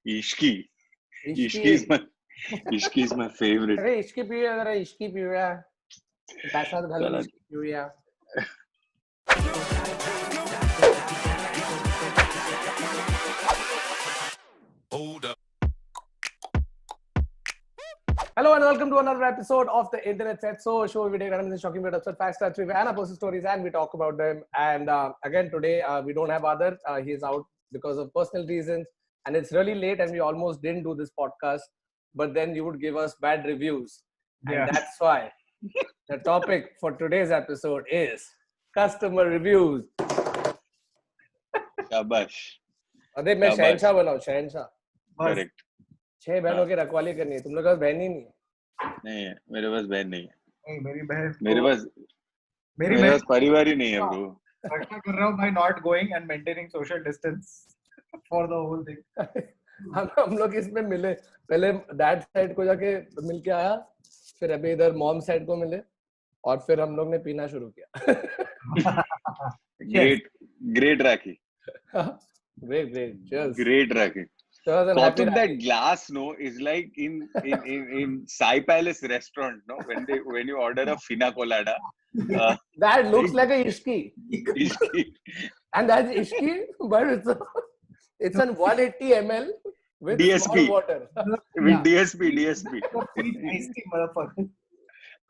Ishki. Ishki is my favorite. अरे इश्की पियो जरा इश्की पियो यार पैसा घालून चला. Ishki पिऊया Hello and welcome to another episode of the Internet Set So show. We take random shocking but absurd facts, trivia, and personal stories, and we talk about them. And again today we don't have Adarsh. He's out because of personal reasons, and it's really late, and we almost didn't do this podcast. But then you would give us bad reviews, and that's why the topic for today's episode is customer reviews. Shabash. अरे मैं शहंशाह बनाऊं शहंशाह. Correct. 6 बहनों की रखवाली करनी है. तुम लोग का बहन ही नहीं है. नहीं है, मेरे पास बहन नहीं है. मेरी बहन मेरे पास परिवार ही नहीं है ब्रो. रक्षा कर रहा हूँ by not going and maintaining social distance for the whole thing. हम लोग इसमें मिले पहले डैड साइड को जाके मिल के आया फिर अभी इधर मॉम साइड को मिले और फिर हम लोग ने पीना शुरू किया. Great Rakhi. Great cheers. Great Rakhi. Thought of that glass, no, is like in Sai Palace restaurant, no, when you order a fina colada. That looks like a ishki. And that's ishki, but it's an 180 ml with DSP. small water. With DSP.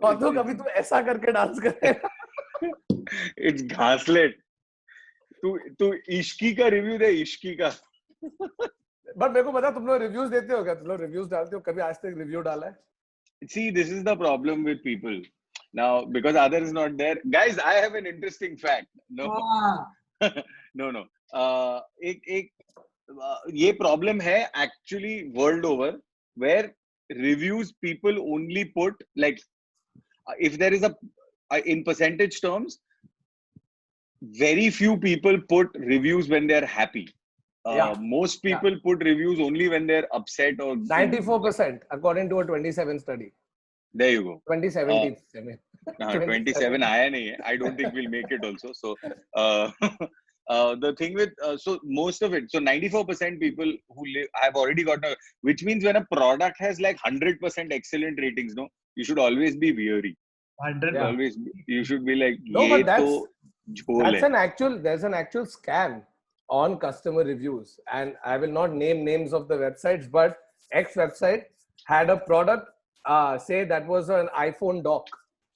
और तो कभी तू ऐसा करके dance करे. It's घासलेट. तू इश्की का review दे इश्की का. बट मेरे को पता तुम लोग रिव्यूज देते हो क्या? तुम लोग रिव्यूज डालते हो? कभी आज तक रिव्यू डाला है? See, this is the problem with people. Now, because Adar is not there. Guys, I have an interesting fact. No. No. ये problem है actually world over where reviews people only put like if there is in percentage terms, very few people put reviews when they are happy. Most people put reviews only when they're upset or 94% according to a 27 study. There you go. 2017. 27 आया नहीं है. I don't think we'll make it also. So the thing with so most of it, so 94% people who live have already got which means when a product has like 100% excellent ratings, no, you should always be weary. 100. Always you should be like no, but there's an actual scam on customer reviews, and I will not name names of the websites, but X website had a product say that was an iPhone dock,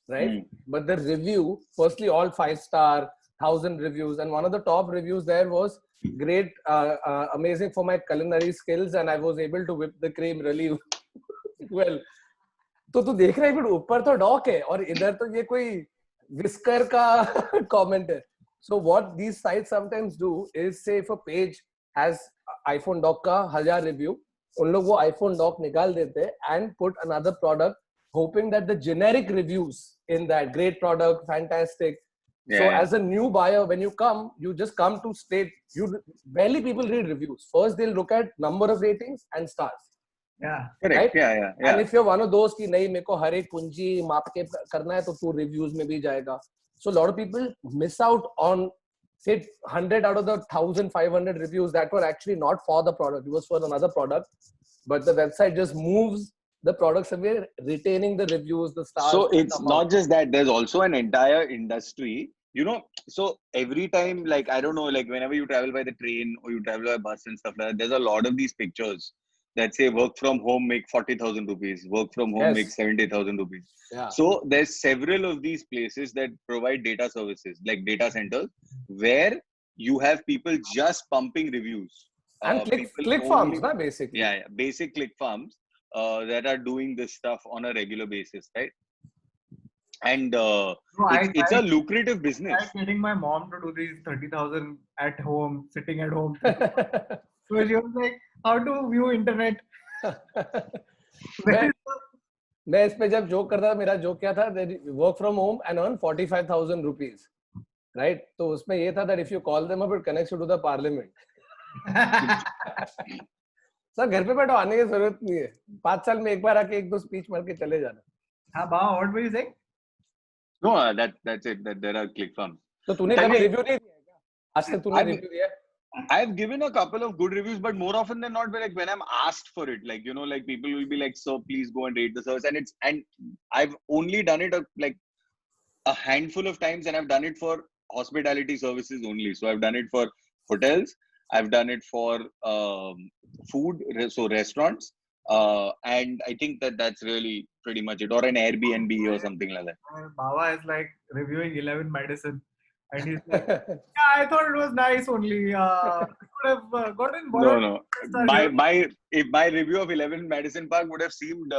right? But the review, firstly all 5-star, 1,000 reviews, and one of the top reviews there was great, amazing for my culinary skills, and I was able to whip the cream really well. तो तू देख रहा है फिर ऊपर तो dock है और इधर तो ये कोई विस्कर का कमेंट है. So what these sites sometimes do is say if a page has iPhone dock का 1000 review, उन लोग वो iPhone dock निकाल देते and put another product, hoping that the generic reviews in that great product, fantastic. So as a new buyer, when you come, you just come to state. Barely people read reviews. First they'll look at number of ratings and stars. Yeah. Correct. Right? Yeah. And if you're one of those कि नहीं मेरे को हर एक पूंजी माप के करना है तो तू reviews में भी जाएगा. So a lot of people miss out on say 100 out of the 1,500 reviews that were actually not for the product. It was for another product, but the website just moves the products away, retaining the reviews, the stars. So it's not just that. There's also an entire industry. You know, so every time, like, I don't know, like whenever you travel by the train or you travel by bus and stuff like that, there's a lot of these pictures that say work from home make 40,000 rupees, work from home make 70,000 rupees. Yeah. So there's several of these places that provide data services, like data centers, where you have people just pumping reviews. And click farms, right, basically. Yeah, basic click farms that are doing this stuff on a regular basis, right? And it's a lucrative business. I'm getting my mom to do these 30,000 at home, sitting at home. So she was like, how to view internet? मैं इस पे जब joke करता था, मेरा joke क्या था? Work from home and earn 45,000 rupees, right? तो उसमें ये था that if you call them up, it connects you to the parliament. Sir घर पे बैठो, आने की जरूरत नहीं है. 5 साल में एक बार आके 1-2 स्पीच मार के चले जाना. हाँ, what were you saying? No, that's it. That there are click farms. तो तूने कभी रिव्यू नहीं दिया क्या? आज तक तूने रिव्यू दिया? I've given a couple of good reviews, but more often than not, like when I'm asked for it, like, you know, like people will be like, "So please go and rate the service," and I've only done it like a handful of times, and I've done it for hospitality services only. So I've done it for hotels, I've done it for food, so restaurants, and I think that's really pretty much it, or an Airbnb or something like that. Baba is like reviewing 11 Medicine, and he's like, "Yeah, I thought it was nice only. I could have gotten No, borrowed." no. If my review of 11 Madison Park would have seemed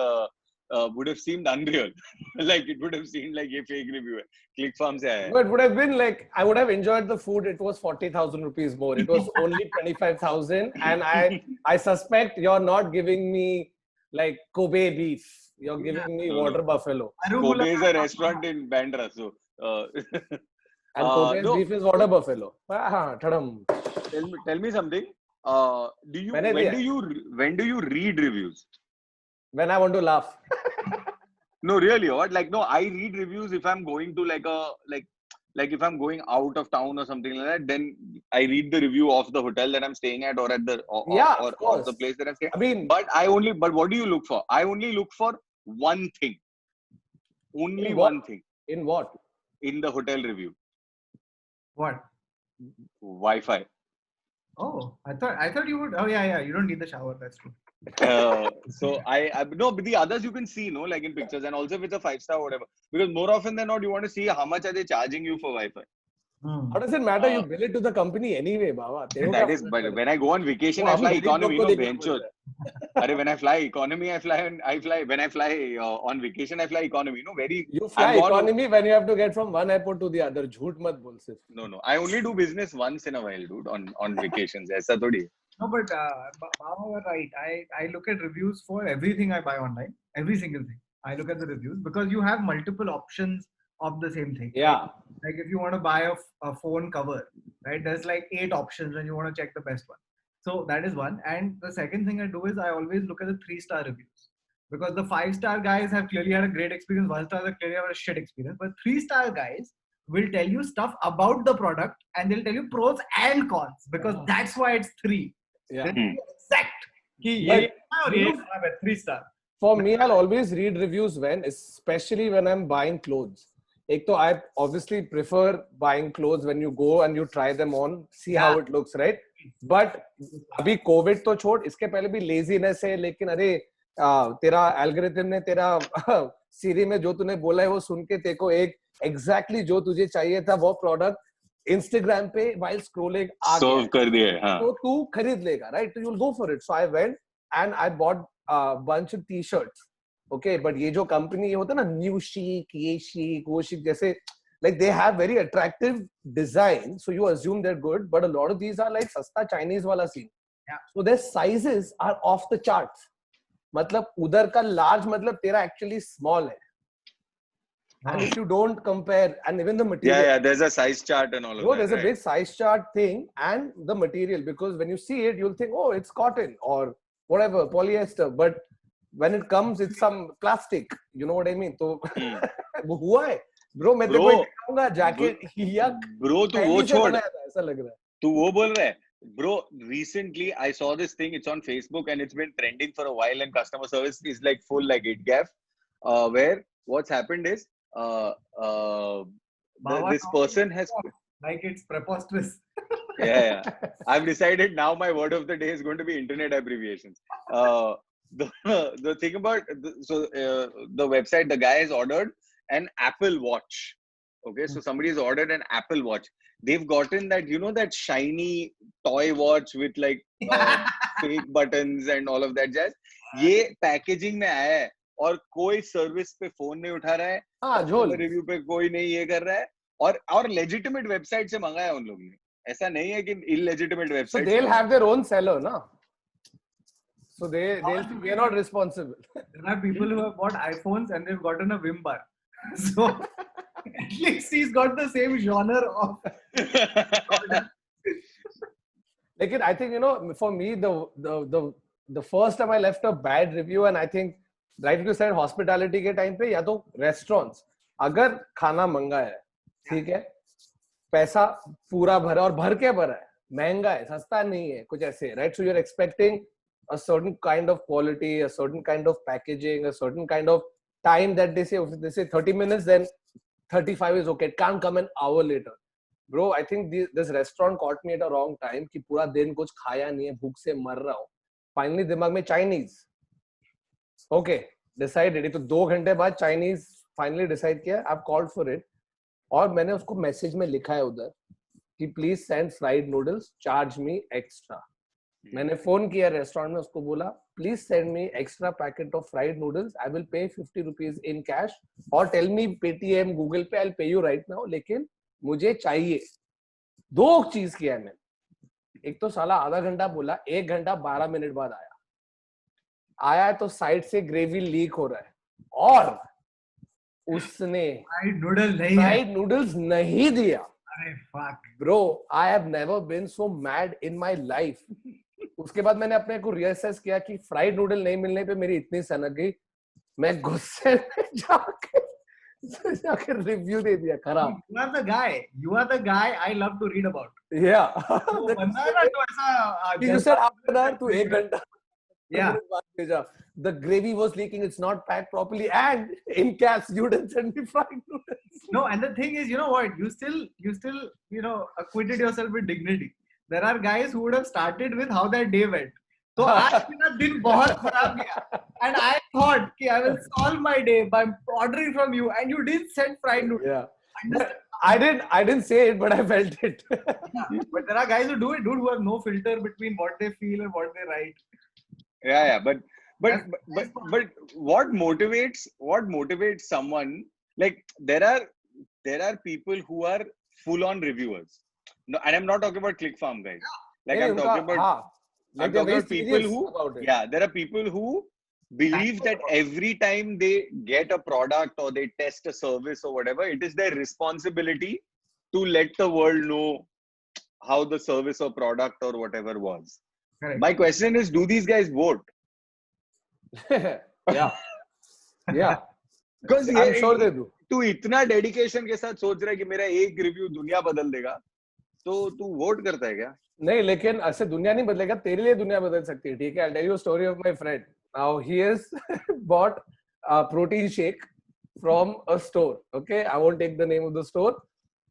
unreal. Like it would have seemed like a fake review. Click farm se aaya. No, it would have been like, I would have enjoyed the food. It was 40,000 rupees more. It was only 25,000. And I suspect you're not giving me like Kobe beef. You're giving me water buffalo. Kobe is a restaurant in Bandra. So, and Kobe's no. beef is water buffalo. Tadam. Tell me something. When do you read reviews? When I want to laugh. No, really, what? Like, no, I read reviews if I'm going to like if I'm going out of town or something like that, then I read the review of the hotel that I'm staying at or at the or the place that I'm staying. I mean, but what do you look for? I only look for one thing. Only one thing. In what? In the hotel review. What? Wi-Fi. Oh, I thought you would. Oh yeah, you don't need the shower. That's true. So I no, but the others you can see, no, like in pictures, and also if it's a 5-star, whatever. Because more often than not, you want to see how much are they charging you for Wi-Fi. How does it matter? You bill it to the company anyway, Baba. That is, but when I go on vacation, I fly economy. No, bencho. When I fly economy, I fly. When I fly on vacation, I fly economy. No, You fly economy when you have to get from one airport to the other. Jhoot mat bol sirf. No. I only do business once in a while, dude. On vacations. Aisa thodi. No, but Baba, you're right. I look at reviews for everything I buy online. Every single thing. I look at the reviews because you have multiple options of the same thing. Yeah. Right? Like if you want to buy a phone cover, right? There's like 8 options and you want to check the best one. So that is one. And the second thing I do is I always look at the 3-star reviews because the 5-star guys have clearly had a great experience. 1-star have clearly had a shit experience. But 3-star guys will tell you stuff about the product and they'll tell you pros and cons because that's why it's 3. Yeah. Exact. 3-star. For me, I'll always read reviews especially when I'm buying clothes. I obviously prefer buying clothes when you go and you try them on, see how it looks, right? But अभी COVID तो छोड़, इसके पहले भी laziness है, लेकिन अरे तेरा algorithm ने तेरा Siri में जो तूने बोला है वो सुन के तेरे को एक exactly जो तुझे चाहिए था वो product Instagram पे while scrolling आ गया, कर दिया, हाँ. तो तू खरीद लेगा, right? So you'll go for it. So I went and I bought a bunch of t-shirts. Okay, but ये जो company होता है ना, New Chic, ये chic, वो chic, जैसे like they have very attractive design, so you assume they're good, but a lot of these are like सस्ता Chinese वाला scene. Yeah. So their sizes are off the charts. मतलब उधर का large मतलब तेरा actually small है. And if you don't compare, and even the material. There's a size chart and all of that. There's a big size chart thing and the material, because when you see it, you'll think, oh, it's cotton or whatever, polyester. But when it comes, it's some plastic. You know what I mean? So, वो हुआ है. Bro, मैं तेरे को दिखाऊंगा jacket. Bro, तू वो छोड़. ऐसा लग रहा है. तू वो बोल रहा है. Bro, recently I saw this thing. It's on Facebook and it's been trending for a while. And customer service is like full like it gaff. Where what's happened is this person has like it's preposterous. Yeah. I've decided now my word of the day is going to be internet abbreviations. The thing about the website, the guy has ordered an Apple Watch. Okay, so somebody has ordered an Apple Watch. They've gotten that, you know, that shiny toy watch with like fake buttons and all of that jazz. ये packaging में आया है और कोई service पे phone नहीं उठा रहा है, रिव्यू पे कोई नहीं ये कर रहा है, और लेजिटिमेट वेबसाइट से मंगाया उन लोगों ने. ऐसा नहीं है कि illegitimate website. So they'll have their own seller, na? So we are not responsible. There are people who have bought iPhones and they've gotten a Vim bar. So at least he's got the same genre of. Like I think, you know, for me the first time I left a bad review, and I think right you said hospitality के time पे या तो restaurants, अगर खाना मंगा है, ठीक है, पैसा पूरा भरा और भर के भरा है, महंगा है, सस्ता नहीं है, कुछ ऐसे, right? So you're expecting a certain kind of quality, a certain kind of packaging, a certain kind of time that they say 30 minutes, then 35 is okay. It can't come an hour later. Bro, I think this restaurant caught me at a wrong time कि पूरा दिन कुछ खाया नहीं है, भूख से मर रहा हूँ. Finally दिमाग में Chinese. Okay, decided. तो 2 घंटे बाद Chinese finally decide किया. I've called for it. और मैंने उसको मैसेज में लिखा है उधर कि please send fried noodles, charge me extra. मैंने फोन किया रेस्टोरेंट में, उसको बोला please send me extra packet of fried noodles, I will pay 50 rupees in cash और टेल मी पेटीएम गूगल पे, I will pay you right now, लेकिन मुझे चाहिए. 2 चीज किया है मैंने. एक तो साला आधा घंटा बोला, 1 घंटा 12 मिनट बाद आया तो साइड से ग्रेवी लीक हो रहा है और उसने फ्राइड नूडल्स नहीं दिया. अरे fuck. Bro, I have never been so mad in my life. उसके बाद मैंने अपने को रियलाइज किया कि फ्राइड नूडल नहीं मिलने पे मेरी इतनी सनक गई, मैं गुस्से में जाके रिव्यू दे दिया खराब. You are the guy I love to read about. Yeah. वो बंदा है ना तो ऐसा You said after that तू 1 घंटा Yeah. The gravy was leaking, it's not packed properly, and in caps you didn't send me fried noodles. No, and the thing is, you know what? You still, acquitted yourself with dignity. There are guys who would have started with how their day went. So आज मेरा दिन बहुत खराब गया, and I thought कि I will solve my day by ordering from you, and you didn't send fried noodles. Yeah. I didn't say it, but I felt it. Yeah. But there are guys who do it, dude, who have no filter between what they feel and what they write. Yeah, but what motivates someone, like there are people who are full on reviewers. No, and I'm not talking about ClickFarm guys. Like I'm talking about people who there are people who believe that every time they get a product or they test a service or whatever, it is their responsibility to let the world know how the service or product or whatever was. Correct. My question is, do these guys vote? Yeah. Because I'm sure they do. तू इतना dedication के साथ सोच रहा है कि मेरा एक रिव्यू दुनिया बदल देगा, तो तू वोट करता है क्या? नहीं, लेकिन ऐसे दुनिया नहीं बदलेगा, तेरे लिए दुनिया बदल सकती है. ठीक है, I'll tell you a story of my friend. Now he has bought a protein shake from a store. Okay, I won't take the name of the store.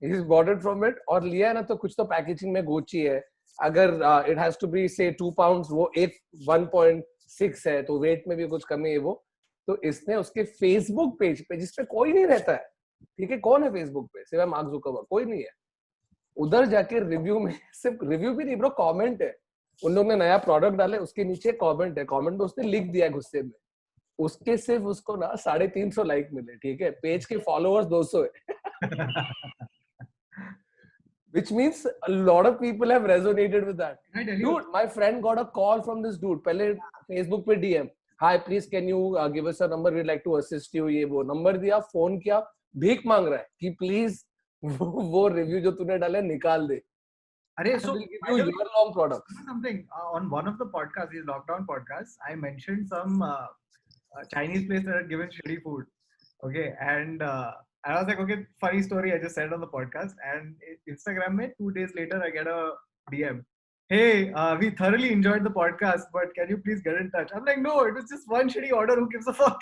He's bought it from it और लिया है ना, तो कुछ तो packaging में गोची है. अगर it has to be say 2 pounds, वो 1.6 है, तो वेट में भी कुछ कमी है वो. तो इसने उसके फेसबुक पेज पे, जिसपे कोई नहीं रहता है, ठीक है, कौन है फेसबुक पे सिवाय मार्क जुकरबर्ग, कोई नहीं है, उधर जाके रिव्यू में, सिर्फ रिव्यू भी नहीं ब्रो, कमेंट है. उन लोगों ने नया प्रोडक्ट डाले, उसके नीचे कमेंट है, कमेंट में उसने लिख दिया गुस्से में, उसके सिर्फ उसको ना 350 लाइक मिले. ठीक है, पेज के फॉलोअर्स 200 है. Which means a lot of people have resonated with that. Dude, my friend got a call from this dude. पहले Facebook पे DM. Hi, please can you give us a number? We'd like to assist you. ये वो number दिया, phone किया, भीख मांग रहा है कि प्लीज वो रिव्यू जो तूने डाले निकाल दे. अरे, so your long product. Something on one of the podcasts, these lockdown podcasts, I mentioned some Chinese place that had given shitty food. Okay, and I was like, okay, funny story I just said on the podcast, and Instagram mein 2 days later I get a DM. Hey, we thoroughly enjoyed the podcast, but can you please get in touch? I'm like, no, it was just one shitty order. Who gives a fuck?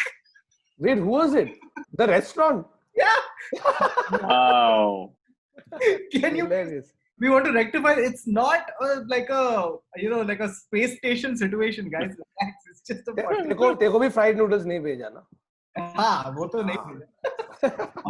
Wait, who was it? The restaurant? Yeah. Wow. Can you? We want to rectify. It's not like a space station situation, guys. It's just a. तेरे को भी fried noodles नहीं भेजा ना? हाँ, वो तो नहीं भेजा.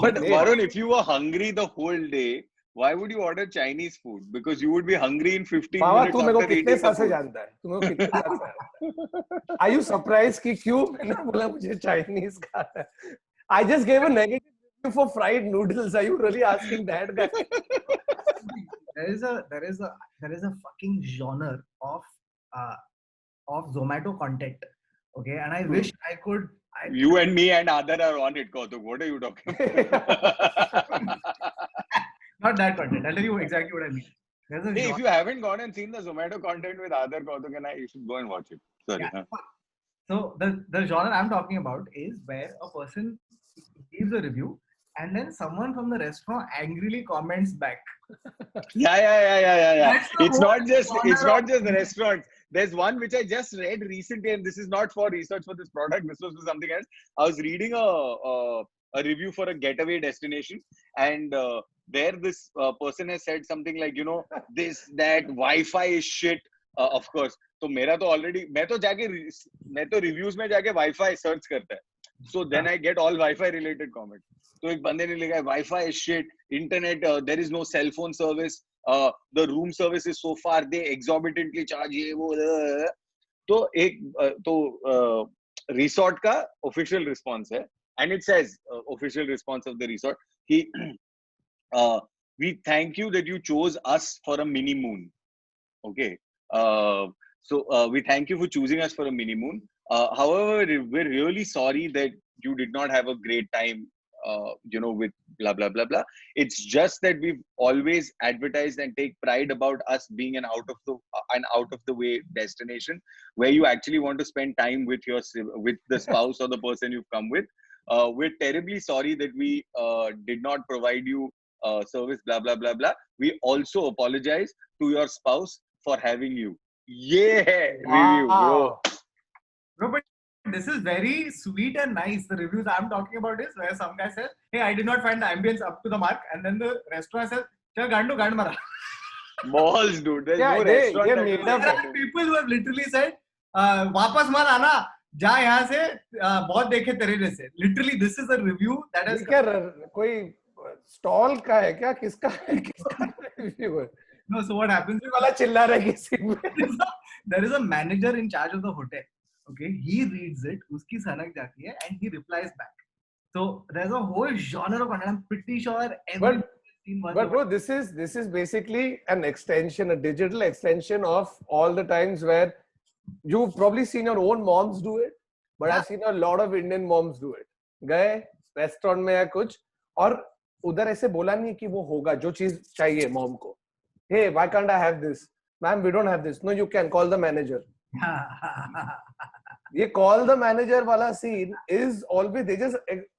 But Varun, if you were hungry the whole day, why would you order Chinese food? Because you would be hungry in 15 minutes after eating the food. जानता है? तू मेरे को कितने साल से जानता है? Are you surprised कि क्यों मैंने बोला मुझे Chinese खाना है? I just gave a negative review for fried noodles. Are you really asking that guy? There is a fucking genre of Zomato content. Okay, and I wish I could. You and me and Adar are on it, Kautuk. What are you talking about? Not that content. I'll tell you exactly what I mean. Hey, if you haven't gone and seen the Zomato content with Adar, Kautuk and I, you should go and watch it. Sorry. Yeah. So the genre I'm talking about is where a person gives a review and then someone from the restaurant angrily comments back. Yeah. That's the It's whole not just genre of the restaurants. There's one which I just read recently, and this is not for research for this product. This was for something else. I was reading a review for a getaway destination, and there this person has said something like, you know, this that Wi-Fi is shit. Of course. तो मेरा तो already मैं तो reviews में जाके Wi-Fi search करता है. So then I get all Wi-Fi related comments. तो एक बंदे ने लिखा है Wi-Fi is shit, internet, there is no cell phone service, the room service is so far, they exorbitantly charge ये वो. तो एक resort का official response है, and it says official response of the resort कि we thank you that you chose us for a mini moon. Okay. So we thank you for choosing us for a mini moon. However, we're really sorry that you did not have a great time, you know, with blah, blah, blah, blah. It's just that we've always advertised and take pride about us being an out of the way destination where you actually want to spend time with the spouse or the person you've come with. We're terribly sorry that we did not provide you service, blah, blah, blah, blah. We also apologize to your spouse for having you. Yeah, review, bro. Bro, but this is very sweet and nice. The reviews I'm talking about is where some guy says, "Hey, I did not find the ambience up to the mark," and then the restaurant says, "Chal gandu gand mara." Balls, dude. There's no restaurant. There are people who have literally said, "वापस मत आना, जा यहाँ से, बहुत देखे तेरे जैसे." Literally, this is a review that has. कोई stall का है क्या? किसका review है? No, so what happens is वाला चिल्ला रहा है किसी में. There is a manager in charge of the hotel. Okay, he reads it, uski sanak jati hai, and he replies back. So there's a whole genre of content. I'm pretty sure everyone has seen one. But bro, this is basically an extension, a digital extension of all the times where you've probably seen your own moms do it, but I've seen a lot of Indian moms do it. गए restaurant में या कुछ और उधर ऐसे बोला नहीं कि वो होगा जो चीज चाहिए mom को. Hey, why can't I have this? Ma'am, we don't have this. No, you can call the manager. ये call the manager वाला scene is always they just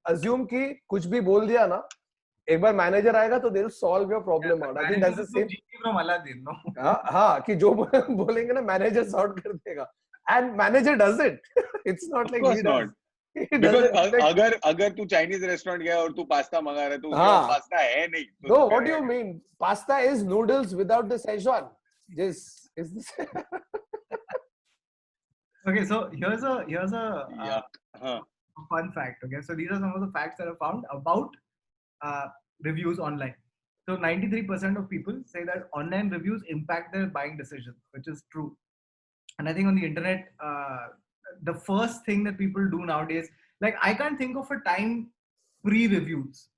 assume कि कुछ भी बोल दिया ना एक बार manager आएगा तो they'll solve your problem out. I think that's the same. From Aladdin, no? हाँ कि जो बोलेंगे ना manager sort कर देगा and manager does it. It's not like he does. Because अगर तू Chinese restaurant गया और तू पास्ता मंगा रहा है तो उसमें पास्ता है नहीं. No, what do you mean? Pasta is noodles without the Szechuan. This is the Okay, so here's a fun fact. Okay, so these are some of the facts that I found about reviews online. So 93% of people say that online reviews impact their buying decisions, which is true. And I think on the internet, the first thing that people do nowadays, like I can't think of a time pre-reviews,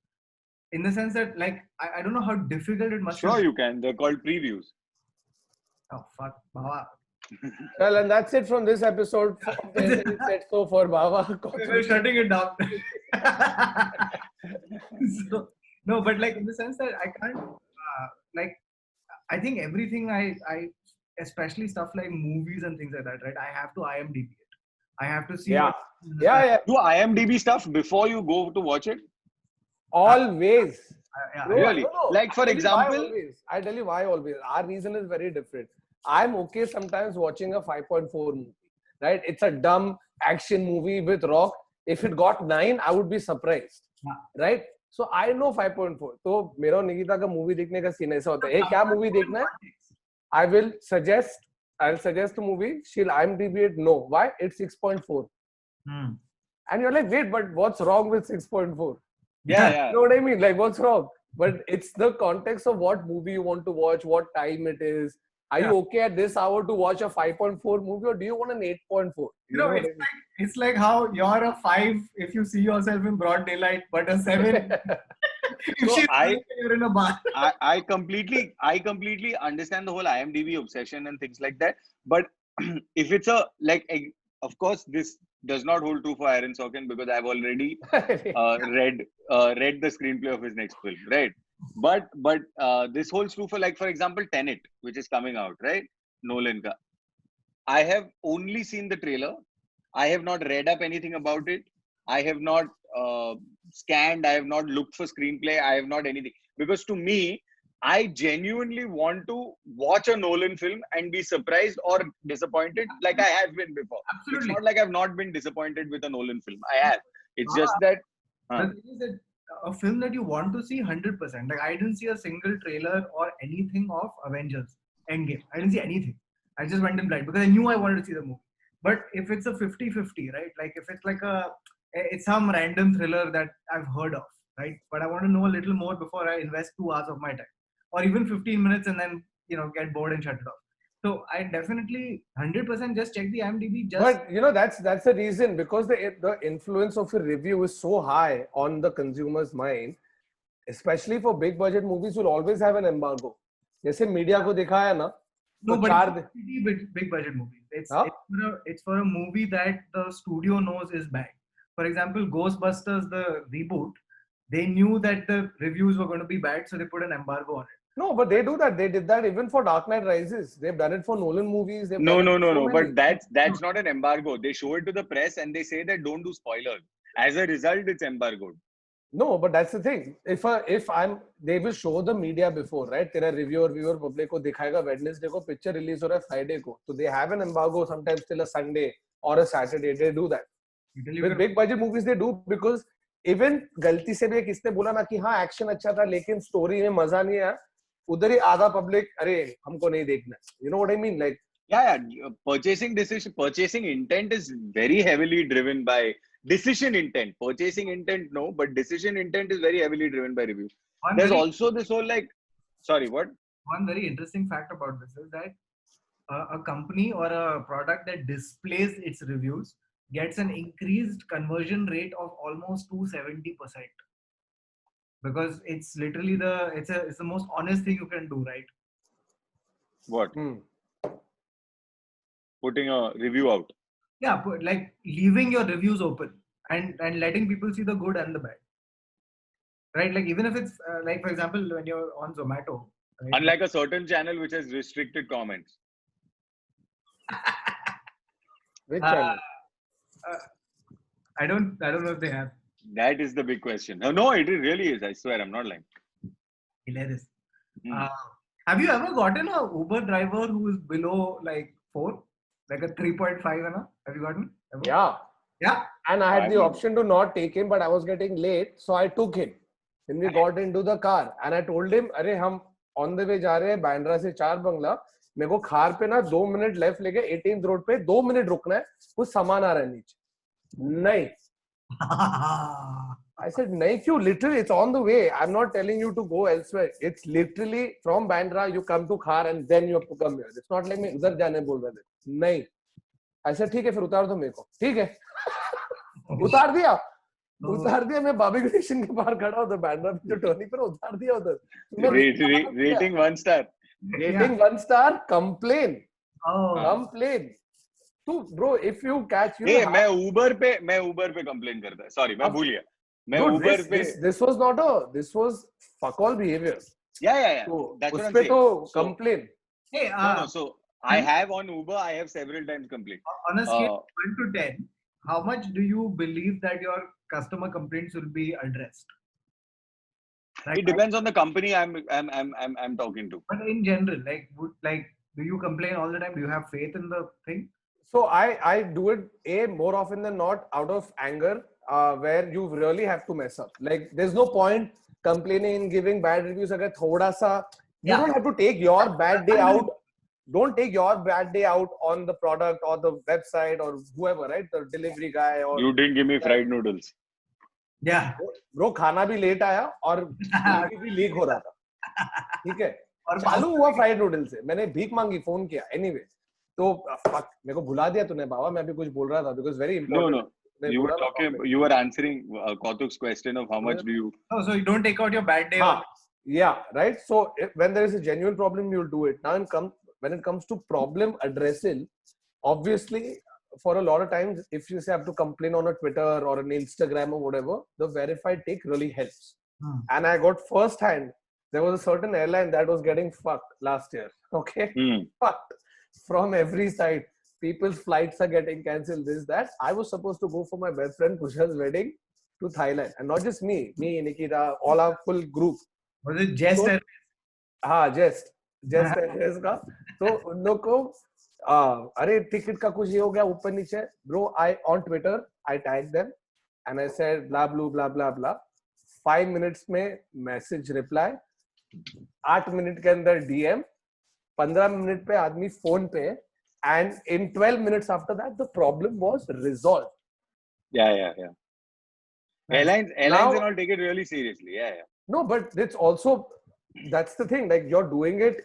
in the sense that like I don't know how difficult it must be. Sure, you can. They're called previews. Oh fuck, Baba. Well, and that's it from this episode. So for Baba, we're shutting it down. So, no, but like in the sense that I can't like I think everything I especially stuff like movies and things like that, right? I have to IMDb it. I have to see. Yeah. Do IMDb stuff before you go to watch it? Always. Really? No. Like for example, I'll tell you why always. Our reason is very different. I'm okay sometimes watching a 5.4 movie, right? It's a dumb action movie with Rock. If it got 9, I would be surprised, right? So I know 5.4. तो मेरा निकिता का movie देखने का scene ऐसा होता है. क्या movie देखना है? I'll suggest a movie. She'll IMDb it. No. Why? It's 6.4. And you're like, wait, but what's wrong with 6.4? Yeah. You know what I mean? Like, what's wrong? But it's the context of what movie you want to watch, what time it is. Are you okay at this hour to watch a 5.4 movie or do you want an 8.4? You know it's like how you're a 5 if you see yourself in broad daylight, but a 7 if you're in a bar. I completely understand the whole IMDb obsession and things like that. But if it's of course, this does not hold true for Aaron Sorkin because I've already read the screenplay of his next film, right? But this holds true for for example Tenet, which is coming out, right? Nolan ka. I have only seen the trailer. I have not read up anything about it. I have not scanned, I have not looked for screenplay, I have not anything. Because to me, I genuinely want to watch a Nolan film and be surprised or disappointed like I have been before. Absolutely. It's not like I've not been disappointed with a Nolan film. I have. It's just that. The thing is that a film that you want to see 100%. Like, I didn't see a single trailer or anything of Avengers Endgame. I didn't see anything. I just went in blind because I knew I wanted to see the movie. But if it's a 50-50, right? Like if it's like it's some random thriller that I've heard of, right? But I want to know a little more before I invest 2 hours of my time, or even 15 minutes, and then get bored and shut it off. So I definitely 100% just check the IMDb. But that's the reason, because the influence of a review is so high on the consumer's mind, especially for big budget movies. Will always have an embargo. जैसे media को दिखाया ना. No, but big budget movies. It's for a movie that the studio knows is bad. For example, Ghostbusters, the reboot, they knew that the reviews were going to be bad, so they put an embargo on it. No, but they do that. They did that even for Dark Knight Rises. They've done it for Nolan movies. No. But that's not an embargo. They show it to the press and they say that don't do spoilers. As a result, it's embargoed. No, but that's the thing. They will show the media before, right? Tera reviewer public ko dikhayega Wednesday ko, picture release ho raha hai Friday ko. So they have an embargo sometimes till a Sunday or a Saturday. They do that. With big budget movies, they do, because even गलती से भी किसने बोला ना कि हाँ action अच्छा था लेकिन स्टोरी में मजा नहीं आया, उधर ही आधा पब्लिक अरे हमको नहीं देखना. You know what I mean? Like purchasing intent is very heavily driven by decision intent. Purchasing intent, no, but decision intent is very heavily driven by reviews. There's also this whole sorry, what? One very interesting fact about this is that a company or a product that displays its reviews gets an increased conversion rate of almost 270%, because it's literally it's the most honest thing you can do, right? What? Putting a review out. Yeah, like leaving your reviews open and letting people see the good and the bad, right? Like even if it's like, for example, when you're on Zomato, right? Unlike a certain channel which has restricted comments. Which channel? I don't know if they have. That is the big question. No, it really is. I swear, I'm not lying. Hilarious. Have you ever gotten a Uber driver who is below like 4, like a 3.5 and a? Have you gotten? Ever? Yeah. And I had the option to not take him, but I was getting late, so I took him. Then we got into the car, and I told him, "अरे हम on the way जा रहे हैं बांद्रा से 4 बंगला. मेरे को खार पे ना 2 मिनट लेफ्ट लेके 18th रोड पे 2 मिनट रुकना है. कुछ सामान आ रहा है नीचे." नहीं. I said, "नहीं क्यों? Literally, it's on the way. I'm not telling you to go elsewhere. It's literally from Bandra. You come to Khar and then you have to come here. It's not like मैं उधर जाने बोल रहे थे. नहीं. I said, ठीक है फिर उतार दो मेरे को. ठीक है. उतार दिया. मैं बाबी स्टेशन के बाहर खड़ा उधर बैंड्रा पे जो टर्निंग पर उतार दिया उधर. Rating 1 star. Rating 1 star. Complain. Complain. तो bro, if you catch मैं Uber पे complain करता है. Sorry, मैं भूल गया. This was fuck all behavior. Yeah. So, that's what I'm saying. So, complain. Hey, so I have on Uber, I have several times complained. On a scale of 1 to 10, how much do you believe that your customer complaints will be addressed? It depends on the company I'm talking to. But in general, do you complain all the time? Do you have faith in the thing? So I do it more often than not out of anger, where you really have to mess up. Like there's no point complaining, giving bad reviews. Agar thoda sa, you don't have to take your bad day out. Don't take your bad day out on the product or the website or whoever, right? The delivery guy or. You didn't give me fried noodles. Yeah. Bro, खाना भी late आया और भी leak हो रहा था. ठीक है. और चालू हुआ फ्राइड नूडल से. मैंने भीख मांगी, फोन किया. Anyway. तो fuck, मेरे को भुला दिया तूने बाबा. मैं भी कुछ बोल रहा था because very important. No. You were answering Kautuk's question of how much do you. Oh, so you don't take out your bad day. Yeah, right. So when there is a genuine problem, you'll do it. Now when it comes to problem addressing, obviously for a lot of times, if you say have to complain on a Twitter or an Instagram or whatever, the verified take really helps. And I got first hand. There was a certain airline that was getting fucked last year. Okay, fucked from every side. People's flights are getting cancelled. This, that. I was supposed to go for my best friend Kushal's wedding. to Thailand, and not just me, Nikita, all our full group. Was it Jest? हाँ, Jest Airways का. तो उन लोग को अरे ticket का कुछ ये हो गया ऊपर नीचे. Bro, on Twitter I tagged them and I said blah blah blah blah. 5 minutes में मैसेज रिप्लाई, 8 मिनट के अंदर DM, 15 मिनट पे आदमी फोन पे, and in 12 minutes after that the problem was resolved. Yeah. Airlines now, and all take it really seriously. Yeah. No, but it's also, that's the thing, like you're doing it,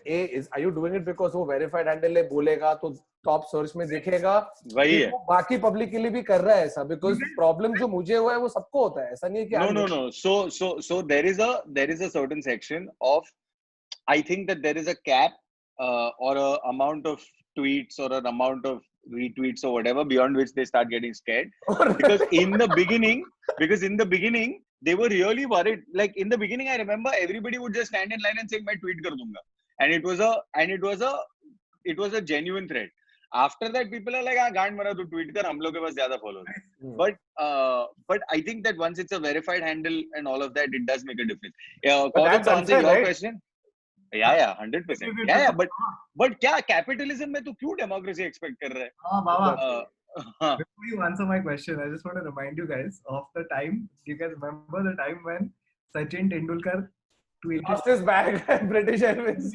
are you doing it because वो verified handle है बोलेगा तो top search में दिखेगा, वही है, बाकी public के लिए भी कर रहा है ऐसा, because problem जो मुझे हुआ है वो सबको होता है, ऐसा नहीं है कि no. So there is a certain section of, I think that there is a cap or a amount of tweets or an amount of retweets or whatever beyond which they start getting scared. Because in the beginning they were really worried. Like in the beginning, I remember everybody would just stand in line and say, "मैं tweet कर दूंगा," and it was a genuine threat. After that, people are like, "Ah, गांड मरा तू tweet कर, हम लोग के पास ज़्यादा followers." But I think that once it's a verified handle and all of that, it does make a difference. But to answer your question. Yeah, 100%. Yeah, but क्या capitalism में तू क्यों democracy expect कर रहा है? Baba. Before you answer my question, I just want to remind you guys of the time. You guys remember the time when Sachin Tendulkar tweeted lost his bag at British Airways.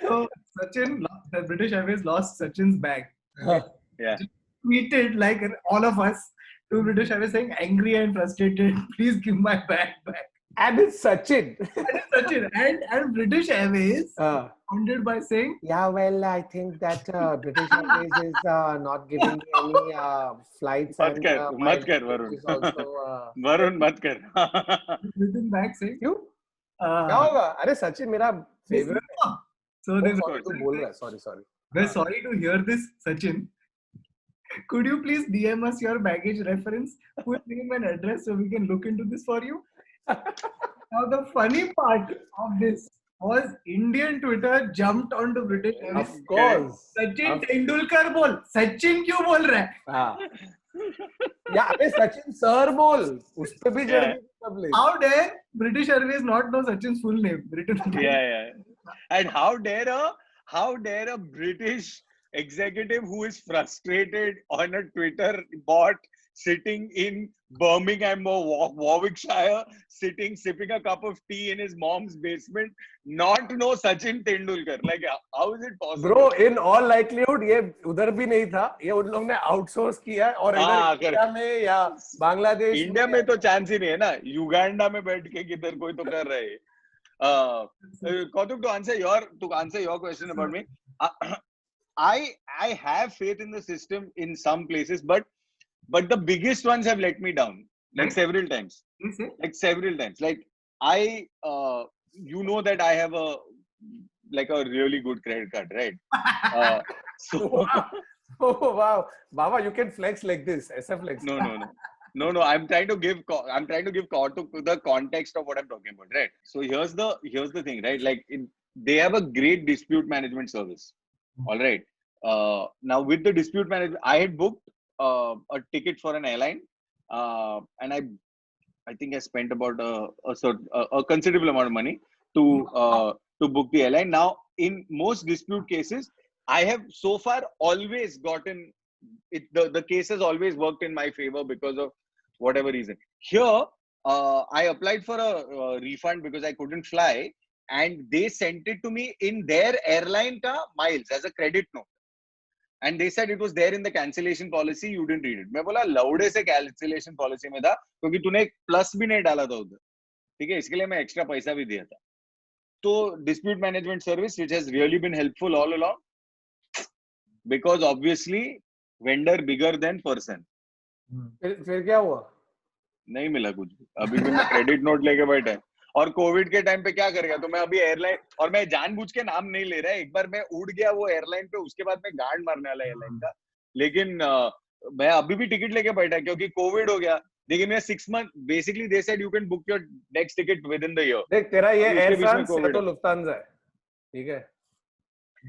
So the British Airways lost Sachin's bag. Yeah. Just tweeted like all of us to British Airways saying, angry and frustrated, please give my bag back. And it's Sachin. And British Airways responded by saying, yeah, well, I think that British Airways is not giving me any flights. मत कर वरुण मत कर. Written back saying, क्यों? क्या होगा? अरे सचिन मेरा favorite. So they बोल रहा है. Sorry. We're sorry to hear this, Sachin. Could you please DM us your baggage reference, full name and address so we can look into this for you? Now the funny part of this was Indian Twitter jumped onto British Airways. Of course. Sachin Tendulkar बोल. Sachin क्यों बोल रहा है? हाँ. या अरे Sachin sir बोल. उस पे भी जड़ गई public. How dare British Airways not know Sachin's full name? Yeah. And how dare a British executive who is frustrated on a Twitter bot sitting in Birmingham or Warwickshire, sipping a cup of tea in his mom's basement, not know Sachin Tendulkar. Like, how is it possible? Bro, in all likelihood, ये उधर भी नहीं था. ये उन लोगों ने outsource किया और इधर इंडिया में या बांग्लादेश में. इंडिया में तो चांस ही नहीं है ना. युगांडा में बैठ के किधर कोई तो कर रहे हैं. Kautuk, to answer your question about me, I have faith in the system in some places, but the biggest ones have let me down, like several times. Like I, you know that I have a really good credit card, right? So oh wow, Baba, you can flex like this. SF flex. No. I'm trying to give Kautuk the context of what I'm talking about, right? So here's the thing, right? Like they have a great dispute management service. All right. Now with the dispute management, I had booked a ticket for an airline, and I think I spent about a considerable amount of money to book the airline. Now in most dispute cases, I have so far always gotten it. The case has always worked in my favor because of whatever reason. Here, I applied for a refund because I couldn't fly, and they sent it to me in their airline miles as a credit note. And they said it was there in the cancellation policy. You didn't read it. मैं बोला लौड़े से cancellation policy में था क्योंकि तूने एक plus भी नहीं डाला था उधर. ठीक है, इसके लिए मैं extra पैसा भी दिया था. तो dispute management service, which has really been helpful all along, because obviously vendor bigger than person. फिर क्या हुआ? नहीं मिला कुछ. अभी भी मैं credit note लेके बैठा है. और कोविड के टाइम पे क्या करेगा? तो मैं अभी एयरलाइन, और मैं जानबूझ के नाम नहीं ले रहा है. एक बार मैं उड़ गया वो एयरलाइन पे, उसके बाद मैं गांड मारने वाला एयरलाइन का. लेकिन मैं अभी भी टिकट लेके बैठा क्योंकि कोविड हो गया. लेकिन मैं 6 months basically they said you can book your next ticket with in the year. देख तेरा ये एयर फ्रांस या तो लुफ्तांजा है, ठीक है?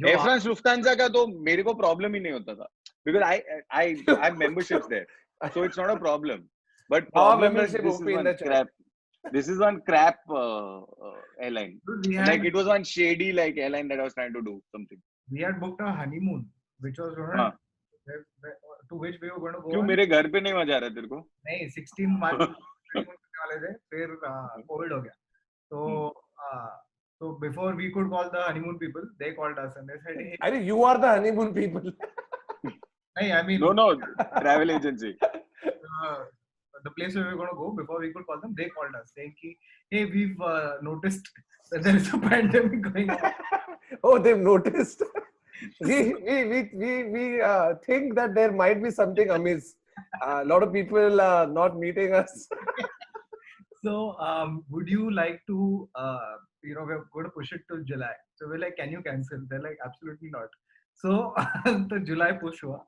एयर फ्रांस लुफ्तांजा का तो मेरे को प्रॉब्लम ही नहीं होता था, because I have memberships there, so it's not a problem. But Our problem is membership this is OP in one the chat. crap. This is one crap airline. Dude, we Like had it was one shady like airline that was trying to do something. we had booked a honeymoon, which was हाँ. to which we were going to go क्यों on. मेरे घर पे नहीं मजा आ रहा तेरे को? नहीं 16 months honeymoon करने वाले थे, फिर कोविड हो गया. So before we could call the honeymoon people, they called us and they said, "Hey, I think you are the honeymoon people. hey, I mean, No, travel agency. the place where we were going to go, before we could call them, they called us saying, "Hey, we've noticed that there is a pandemic going on." Oh, they've noticed. we think that there might be something amiss. A lot of people not meeting us. So, would you like to, we're going to push it to July. So we're like, can you cancel? They're like, absolutely not. So the July push hua.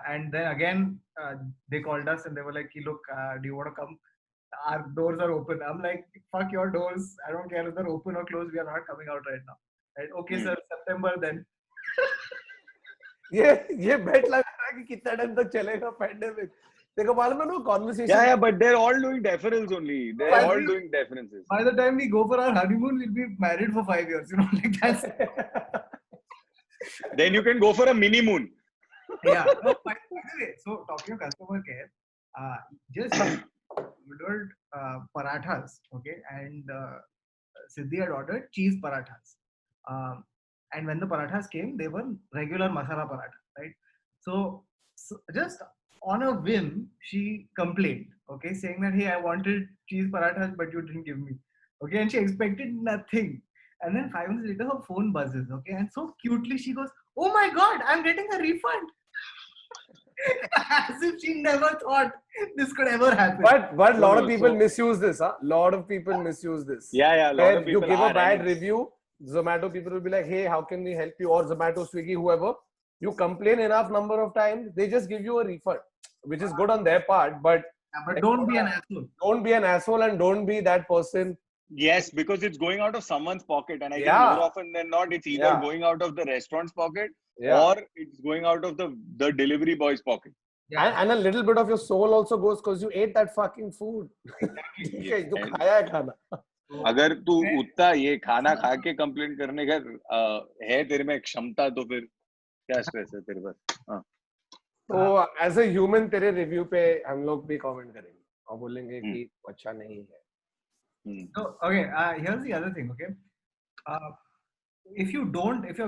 And then again, they called us and they were like, look, do you want to come? Our doors are open. I'm like, fuck your doors. I don't care if they're open or closed. We are not coming out right now. Right? Okay, sir, September then. ये bet लग रहा है कि कितना time तक चलेगा pandemic. देखो मालूम है ना conversation. Yeah, but they're all doing deferrals only. They're all doing deferences. By the time we go for our honeymoon, we'll be married for 5 years. Like that's. Then you can go for a mini moon. Yeah. No, by the way, so talking of customer care, just ordered parathas, okay, and Siddhi had ordered cheese parathas. And when the parathas came, they were regular masala paratha, right? So just on a whim, she complained, okay, saying that, hey, I wanted cheese parathas, but you didn't give me. Okay, and she expected nothing. And then 5 minutes later, her phone buzzes, okay, and so cutely she goes, oh my God, I'm getting a refund. As if she never thought this could ever happen. But a lot of people misuse this, huh? Lot of people misuse this. Yeah, a lot of people. You give a bad review, Zomato people will be like, hey, how can we help you? Or Zomato, Swiggy, whoever. You complain enough number of times, they just give you a refund, which is good on their part. But don't be an asshole. Don't be an asshole and don't be that person. Yes, because it's going out of someone's pocket, and I think more often than not, it's either going out of the restaurant's pocket or it's going out of the delivery boy's pocket. Yeah. And a little bit of your soul also goes because you ate that fucking food. जो खाया है खाना. अगर तू उतना ये खाना खा के कंप्लेंट करने का है तेरे में क्षमता तो फिर क्या स्ट्रेस है तेरे पास. तो एज अ ह्यूमन तेरे रिव्यू पे हम लोग भी कमेंट करेंगे और बोलेंगे कि अच्छा नहीं है. So, okay, here's the other thing, okay? If your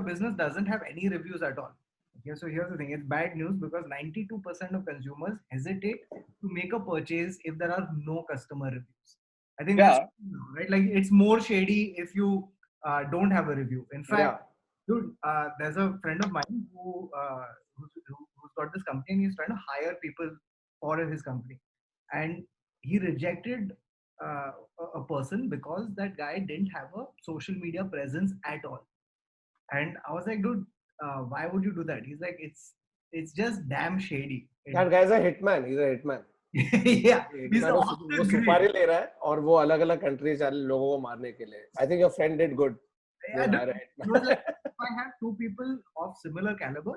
business doesn't have any reviews at all, okay, so here's the thing, it's bad news because 92% of consumers hesitate to make a purchase if there are no customer reviews. I think that's right. Like it's more shady if you don't have a review. In fact, dude, there's a friend of mine who's got this company and he's trying to hire people for his company. And he rejected a person because that guy didn't have a social media presence at all. And I was like, dude, why would you do that? He's like, it's just damn shady. That guy's a hitman. He's a hitman. Yeah. वो सुपारी ले रहा है और वो अलग-अलग country से लोगों को मारने के लिए. I think your friend did good. Yeah, like, if I have two people of similar caliber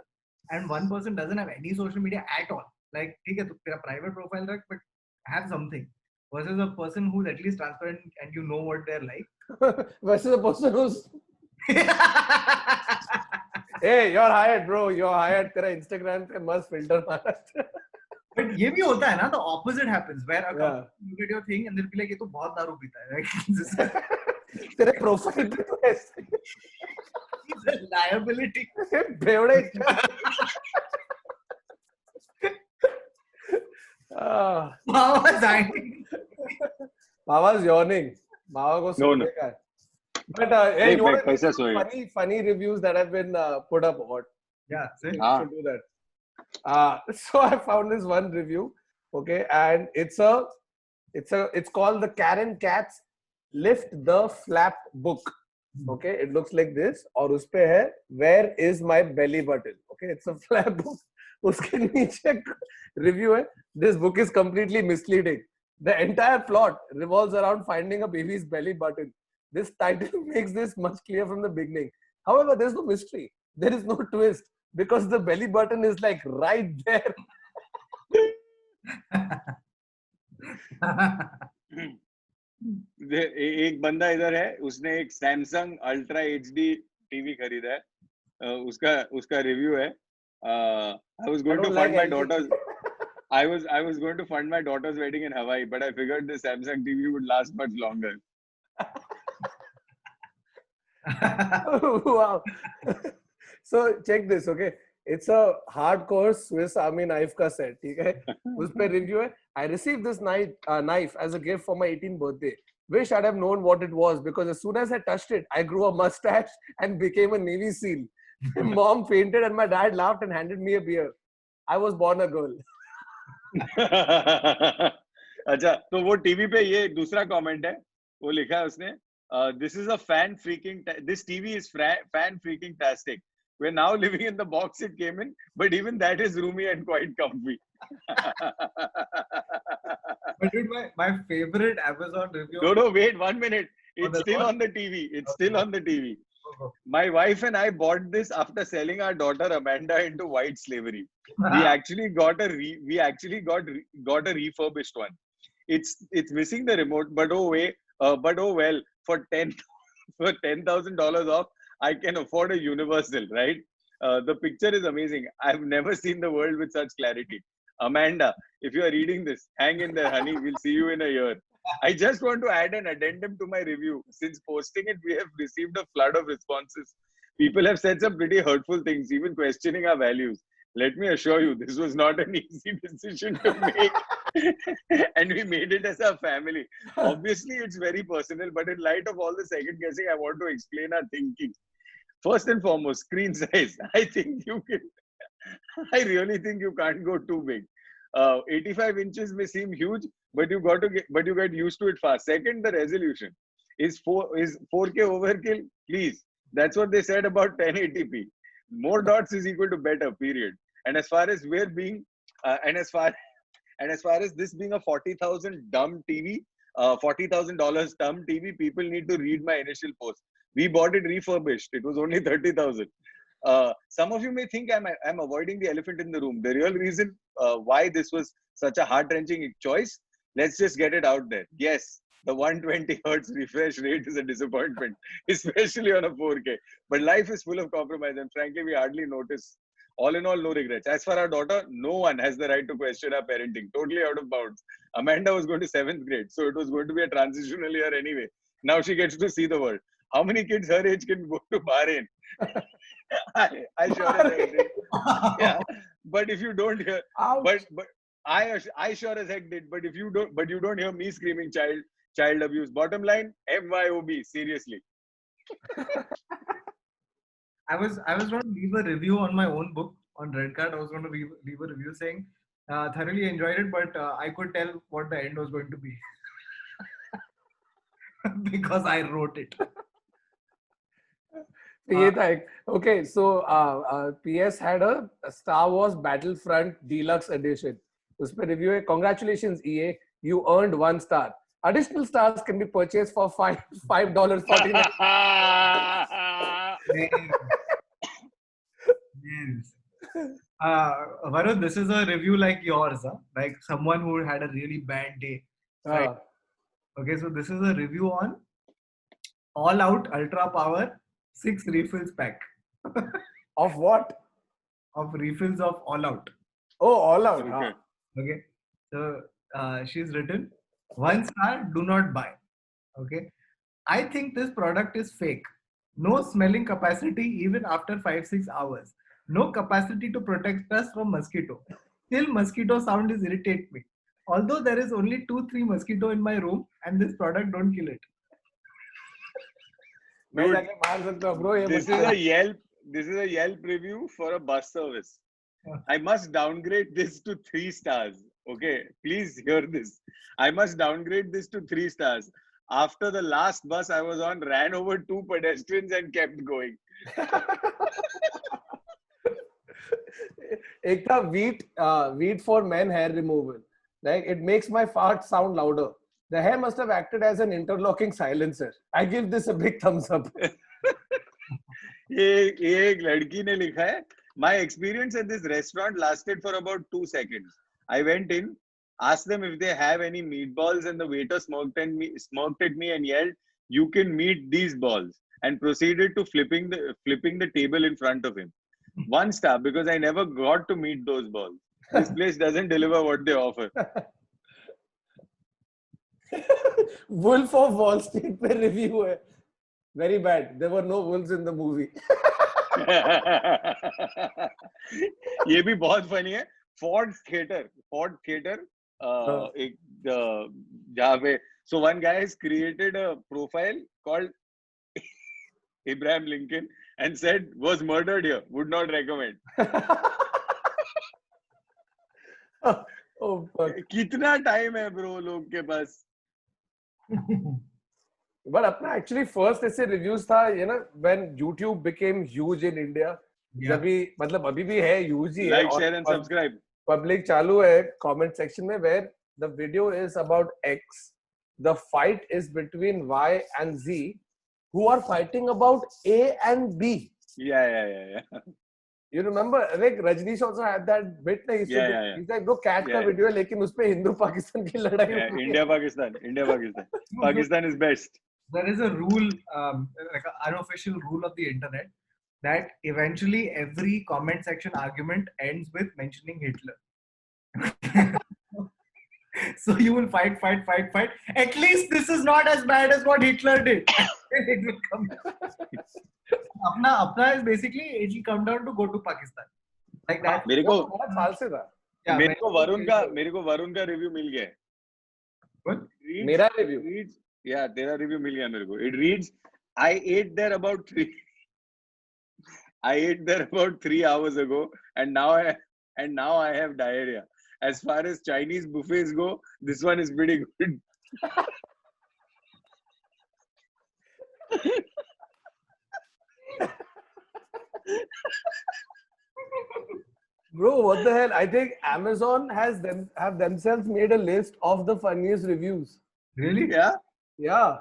and one person doesn't have any social media at all, like, ठीक है, तेरा private profile रख, but have something. Versus a person who's at least transparent and you know what they're like. Versus a person who's hey, you're hired, bro. You're hired. तेरा Instagram पे मस्त filter मारा. But ये भी होता है ना, the opposite happens where a company look at your thing and they'll be like, ये तो बहुत दारू पीता है, right? तेरे profile पे तो ऐसे. It's a liability. बेवड़े. Baba's yawning. Baba ko soने का. But hey, you want to funny reviews that have been put up? What? Yeah, should do that. So I found this one review, okay, and it's called the Karen Katz Lift the Flap book. Okay, it looks like this, और उस पे है Where is my belly button? Okay, it's a flap book. उसके नीचे review है. This book is completely misleading. The entire plot revolves around finding a baby's belly button. This title makes this much clear from the beginning. However, there's no mystery. There is no twist because the belly button is like right there. एक बंदा इधर है, उसने एक Samsung ultra HD TV खरीदा है. उसका review है. I was I going to don't like fund my LG. daughter's I was going to fund my daughter's wedding in Hawaii, but I figured the Samsung TV would last much longer. Wow. So check this, okay? It's a hardcore Swiss Army knife का set, ठीक है? उस पे review है. I received this knife as a gift for my 18th birthday. Wish I'd have known what it was, because as soon as I touched it, I grew a mustache and became a Navy SEAL. My mom fainted and my dad laughed and handed me a beer. I was born a girl. अच्छा, तो वो TV पे ये दूसरा comment है, वो लिखा है उसने, this is a this TV is fan freaking tastic. We're now living in the box it came in, but even that is roomy and quite comfy. But dude, my favorite Amazon review. No, wait 1 minute. It's still on the TV. It's still on the TV. My wife and I bought this after selling our daughter Amanda into white slavery. We actually got a refurbished one. It's missing the remote, but oh well, for $10,000 off, I can afford a universal, right? The picture is amazing. I've never seen the world with such clarity. Amanda, if you are reading this, hang in there, honey. We'll see you in a year. I just want to add an addendum to my review. Since posting it, we have received a flood of responses. People have said some pretty hurtful things, even questioning our values. Let me assure you, this was not an easy decision to make. And we made it as a family. Obviously, it's very personal, but in light of all the second guessing, I want to explain our thinking. First and foremost, screen size. I really think you can't go too big. 85 inches may seem huge, but you get used to it fast. Second, the resolution is 4K overkill. Please, that's what they said about 1080p. More dots is equal to better. Period. And as far as this being a 40,000 dumb TV, $40,000 dumb TV, people need to read my initial post. We bought it refurbished. It was only 30,000. Some of you may think I'm avoiding the elephant in the room. The real reason why this was such a heart-wrenching choice, let's just get it out there. Yes, the 120 hertz refresh rate is a disappointment, especially on a 4K. But life is full of compromise, and frankly, we hardly notice. All in all, no regrets. As for our daughter, no one has the right to question our parenting. Totally out of bounds. Amanda was going to 7th grade, so it was going to be a transitional year anyway. Now she gets to see the world. How many kids her age can go to Bahrain? I sure as heck did. Yeah, but if you don't hear, but I sure as heck did. But if you don't hear me screaming child abuse. Bottom line, MYOB. Seriously. I was going to leave a review on my own book on Redcard. I was going to leave a review saying thoroughly enjoyed it, but I could tell what the end was going to be because I wrote it. Okay, so PS had a Star Wars Battlefront Deluxe Edition. Uspe review hai, congratulations EA, you earned 1 star. Additional stars can be purchased for $5.49. Varun, this is a review like yours, huh? Like someone who had a really bad day. Right? Okay, so this is a review on All Out Ultra Power 6 refills pack. Of what? Of refills of All Out. Oh, All Out. Okay. So she's written 1 star, do not buy. Okay. I think this product is fake. No smelling capacity even after 5-6 hours. No capacity to protect us from mosquito. Still mosquito sound is irritate me. Although there is only 2-3 mosquito in my room and this product don't kill it. Dude, this is a Yelp review for a bus service. I must downgrade this to 3 stars. Okay, please hear this. I must downgrade this to 3 stars. After the last bus I was on, ran over 2 pedestrians and kept going. Ek tha wheat for men hair removal. Like it makes my fart sound louder. The hair must have acted as an interlocking silencer. I give this a big thumbs up. एक लड़की ने लिखा है, my experience at this restaurant lasted for about 2 seconds. I went in, Asked them if they have any meatballs, and the waiter smirked at me and yelled, "You can meet these balls," and proceeded to flipping the table in front of him. 1 star because I never got to meet those balls. This place doesn't deliver what they offer. Wolf of Wall Street पे review है. Very bad. There were no wolves in the movie. ये भी बहुत funny है. Ford Theater एक जहाँ पे, so one guy has created a profile called Abraham Lincoln and said was murdered here, would not recommend. Oh fuck. कितना time है bro लोग के पास. But अपना actually first ऐसे reviews था, you know, when YouTube became huge in India. जभी मतलब अभी भी है, huge ही है. Like, share and subscribe. Public चालू है comment section में, where the video is about X. The fight is between Y and Z, who are fighting about A and B. Yeah. You remember, like Rajnish also had that bit. He's like, bro, cat का video है, लेकिन उसपे Hindu-Pakistan की लड़ाई. Yeah, India-Pakistan. Pakistan is best. There is a rule, like an unofficial rule of the internet, that eventually every comment section argument ends with mentioning Hitler. So you will fight. At least this is not as bad as what Hitler did. It will come. Apna is basically, it will come down to go to Pakistan. Like that. मेरे को साल से था. मेरे को वरुण का review मिल गया. What? मेरा review. Yeah, तेरा review मिल गया मेरे को. It reads, I ate there about 3 hours ago, and now I have diarrhea. As far as Chinese buffets go, this one is pretty good. Bro, what the hell? I think Amazon have themselves made a list of the funniest reviews. Really? Yeah.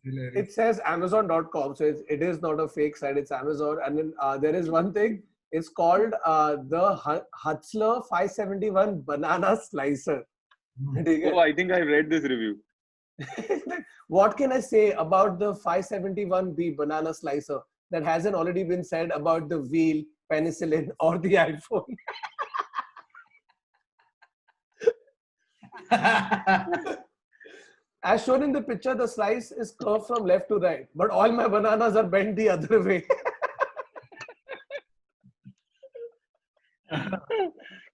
It says Amazon.com, so it is not a fake site. It's Amazon, and then there is one thing. It's called the Hutzler 571 banana slicer. Oh, I think I read this review. What can I say about the 571B banana slicer that hasn't already been said about the wheel, penicillin, or the iPhone? As shown in the picture, the slice is curved from left to right, but all my bananas are bent the other way.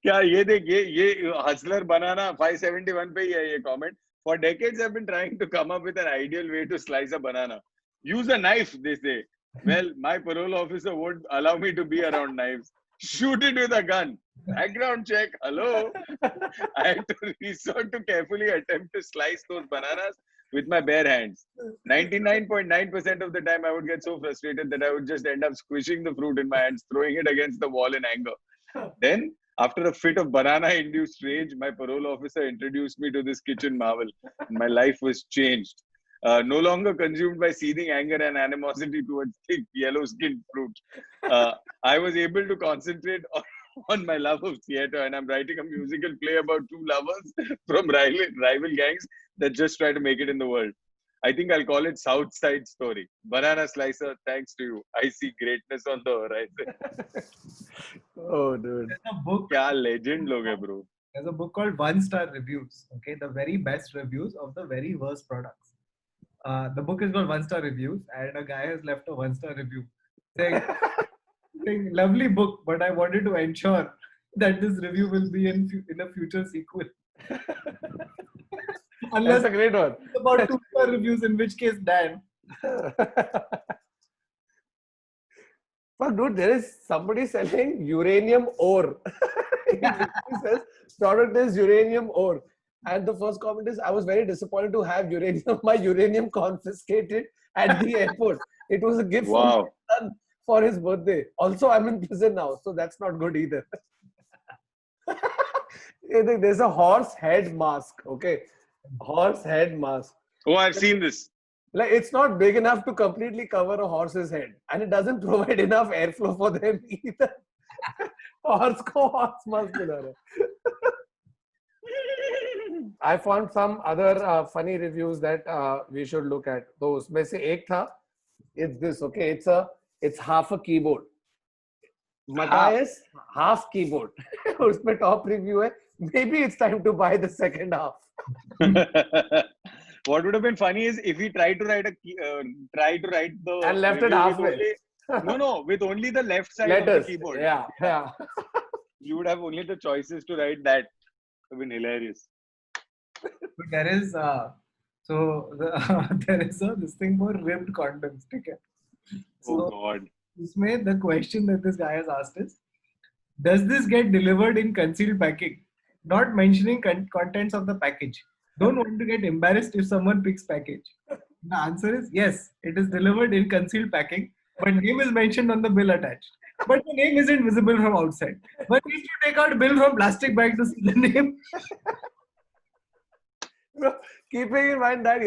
क्या ये देख ये Hutzler banana 571 पे ही है ये comment. For decades I've been trying to come up with an ideal way to slice a banana. Use a knife, they say. Well, my parole officer won't allow me to be around knives. Shoot it with a gun. Background check. Hello. I had to resort to carefully attempt to slice those bananas with my bare hands. 99.9% of the time I would get so frustrated that I would just end up squishing the fruit in my hands, throwing it against the wall in anger. Then, after a fit of banana-induced rage, my parole officer introduced me to this kitchen marvel. My life was changed. No longer consumed by seething anger and animosity towards thick, yellow-skinned fruit. I was able to concentrate on my love of theatre, and I'm writing a musical play about two lovers from rival gangs that just try to make it in the world. I think I'll call it South Side Story. Banana slicer, thanks to you. I see greatness on the horizon. Oh, dude. There's a book. क्या legend लोग हैं, bro. There's a book called 1-Star Reviews. Okay, the very best reviews of the very worst products. The book is called 1-Star Reviews, and a guy has left a 1-star review saying, "Lovely book, but I wanted to ensure that this review will be in a future sequel." Unless That's a great one. it's about 2-star reviews, in which case, Dan. Fuck, dude, there is somebody selling uranium ore. He says product is uranium ore. And the first comment is, I was very disappointed to have my uranium confiscated at the airport. It was a gift from my son for his birthday. Also, I'm in prison now, so that's not good either. There's a horse head mask, okay? Horse head mask. Oh, I've seen this. Like, it's not big enough to completely cover a horse's head, and it doesn't provide enough airflow for them either. Horse mask mila raha. I found some other funny reviews that we should look at. Those में से एक था, it's this, okay? It's half a keyboard. Matthias, half keyboard. उसमें top review है. Maybe it's time to buy the second half. What would have been funny is if he tried to write the and left it halfway. No, with only the left side Letters. of the keyboard. Yeah. You would have only the choices to write that. It would have been hilarious. But there is there is this thing for ribbed condoms. Okay? So, Oh God. The question that this guy has asked is, does this get delivered in concealed packing? Not mentioning contents of the package. Don't want to get embarrassed if someone picks package. The answer is yes, it is delivered in concealed packing, but name is mentioned on the bill attached. But the name isn't visible from outside. But needs to take out bill from plastic bag to see the name. Keeping in mind that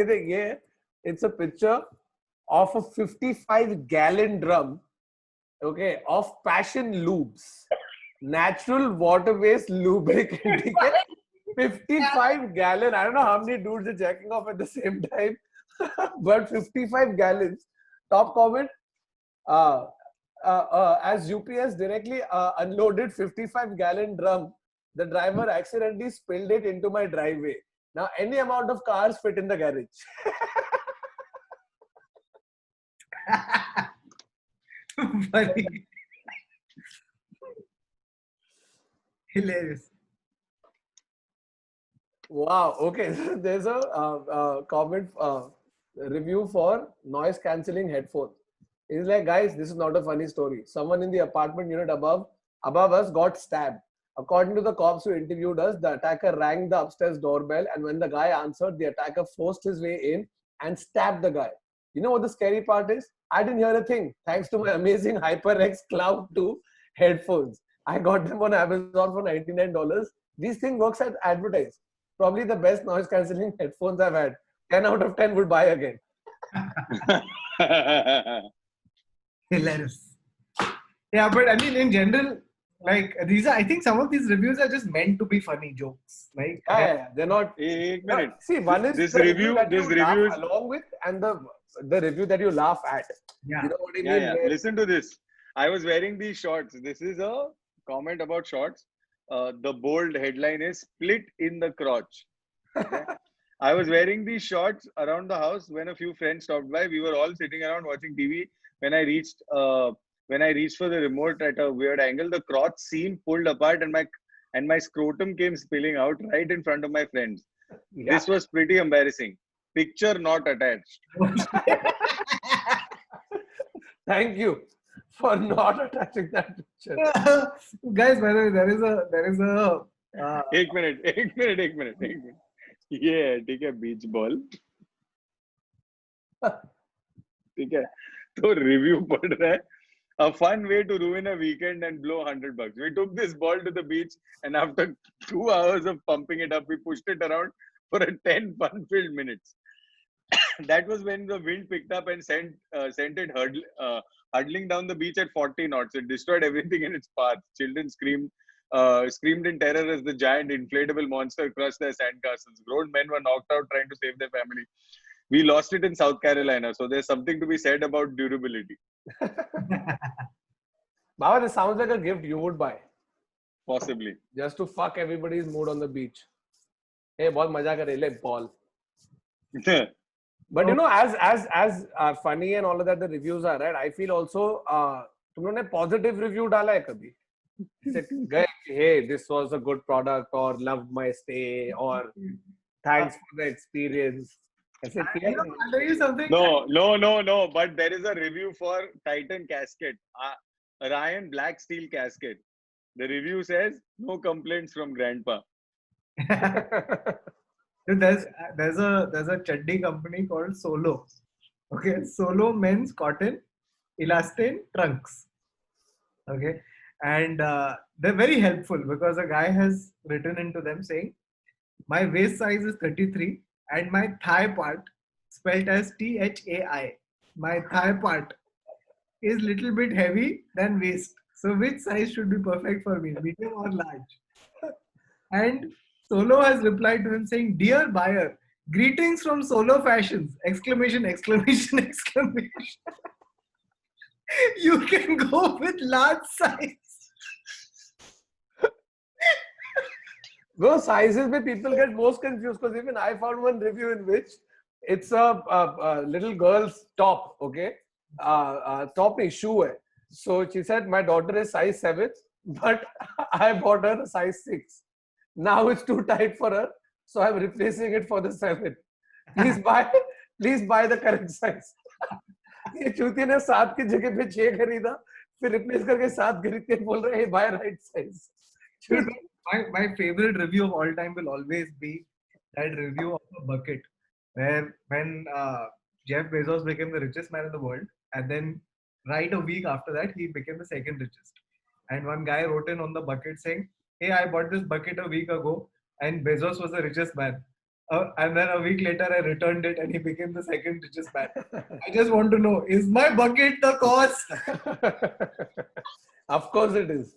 it's a picture of a 55-gallon drum, okay, of Passion Lubes, natural water-based lubricant. 55 gallon. I don't know how many dudes are jacking off at the same time, but 55 gallons. Top comment. As UPS directly unloaded 55-gallon drum, the driver accidentally spilled it into my driveway. Now any amount of cars fit in the garage. Funny. Hilarious. Wow. Okay. There's a comment review for noise cancelling headphones. It's like, guys, this is not a funny story. Someone in the apartment unit above us got stabbed. According to the cops who interviewed us, the attacker rang the upstairs doorbell, and when the guy answered, the attacker forced his way in and stabbed the guy. You know what the scary part is? I didn't hear a thing thanks to my amazing HyperX Cloud 2 headphones. I got them on Amazon for $99. These things works as advertised. Probably the best noise cancelling headphones I've had. 10 out of 10 would buy again. Hilarious. Yeah, but I mean, in general, like I think some of these reviews are just meant to be funny jokes. Like, they're not. One minute. See, one is this the review that is along with, and the review that you laugh at. Yeah. You know what I mean? Yeah. Listen to this. I was wearing these shorts. This is a comment about shorts. The bold headline is "Split in the crotch." Okay? I was wearing these shorts around the house when a few friends stopped by. We were all sitting around watching TV. When I reached for the remote at a weird angle, the crotch seam pulled apart and my scrotum came spilling out right in front of my friends. Yeah. This was pretty embarrassing. Picture not attached. Thank you for not attaching that picture. Guys, by the way, there is a. एक minute. Yeah, ठीक है, beach ball. ठीक है, तो review पढ़ रहा है. A fun way to ruin a weekend and blow $100. We took this ball to the beach, and after 2 hours of pumping it up, we pushed it around for 10 fun-filled minutes. That was when the wind picked up and sent it hurtling down the beach at 40 knots. It destroyed everything in its path. Children screamed in terror as the giant inflatable monster crushed their sandcastles. Grown men were knocked out trying to save their family. We lost it in South Carolina, so there's something to be said about durability. Baba, this sounds like a gift you would buy. Possibly. Just to fuck everybody's mood on the beach. Hey, बहुत मजा करे ले ball. But you know, as funny and all of that the reviews are, right? I feel also तुम लोगों ने positive review डाला है कभी? Hey, this was a good product, or loved my stay, or thanks for the experience. I'll tell you something. No. But there is a review for Titan casket, Ryan Black Steel casket. The review says no complaints from Grandpa. There's a chaddi company called Solo. Okay, Solo men's cotton elastane trunks. Okay, and they're very helpful because a guy has written into them saying, my waist size is 33 and my thigh part, spelled as THAI, my thigh part is little bit heavy than waist. So which size should be perfect for me, medium or large? And Solo has replied to him saying, "Dear buyer, greetings from Solo Fashions! Exclamation! Exclamation! Exclamation! You can go with large size." Those sizes where people get most confused, because even I found one review in which it's a little girl's top, okay? Top issue hai. So she said, my daughter is size 7, but I bought her a size 6. Now it's too tight for her, so I'm replacing it for the 7. Please buy the correct size. ये चूती ने 7 की जगह पे 6 खरीदा, फिर replace करके 7 खरीद के बोल रहे हैं, buy right size. My favorite review of all time will always be that review of a bucket, where when Jeff Bezos became the richest man in the world, and then right a week after that he became the second richest. And one guy wrote in on the bucket saying, "Hey, I bought this bucket a week ago, and Bezos was the richest man. And then a week later I returned it, and he became the second richest man. I just want to know, is my bucket the cause?" Of course it is.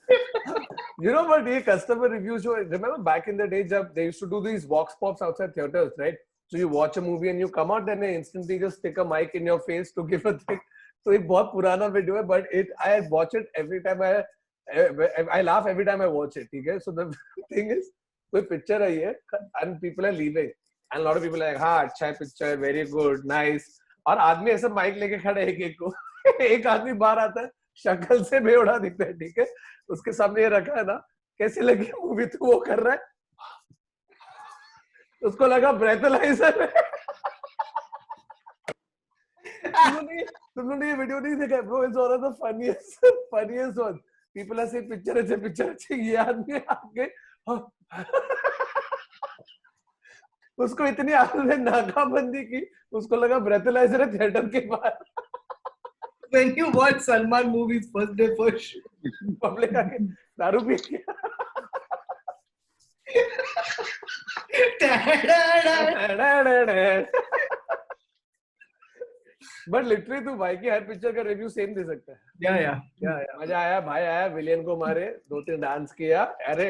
You know what? ये customer reviews show. Remember back in the day, जब they used to do these vox pops outside theaters, right? So you watch a movie and you come out, then they instantly just stick a mic in your face to give a thing. So एक बहुत पुराना video है, but I watch it every time I laugh every time I watch it. ठीक है? So the thing is, कोई picture आई है and people are leaving, and a lot of people are like, हाँ अच्छा है picture, very good, nice. और आदमी ऐसे माइक लेके खड़े एक को एक आदमी बाहर आता है, शक्ल से बेवड़ा दिखता है, ठीक है? उसके सामने ये रखा है ना, कैसी लगी मूवी, तो वो कर रहा है, उसको लगा ब्रेथलाइजर है. तुम लोगों ने ये वीडियो नहीं देखा bro? It's one of the funniest one. People are saying picture अच्छे, ये आदमी आगे उसको इतनी आदत है नाकाबंदी की, उसको लगा ब्रेथलाइजर है थिएटर के बाहर. When you watch Salman movies first day first show, public आके दारू पी के बट लिटरली तू भाई की हर पिक्चर का रिव्यू सेम दे सकता है. yeah. मजा आया, भाई आया, विलियन को मारे, 2-3 डांस किया, अरे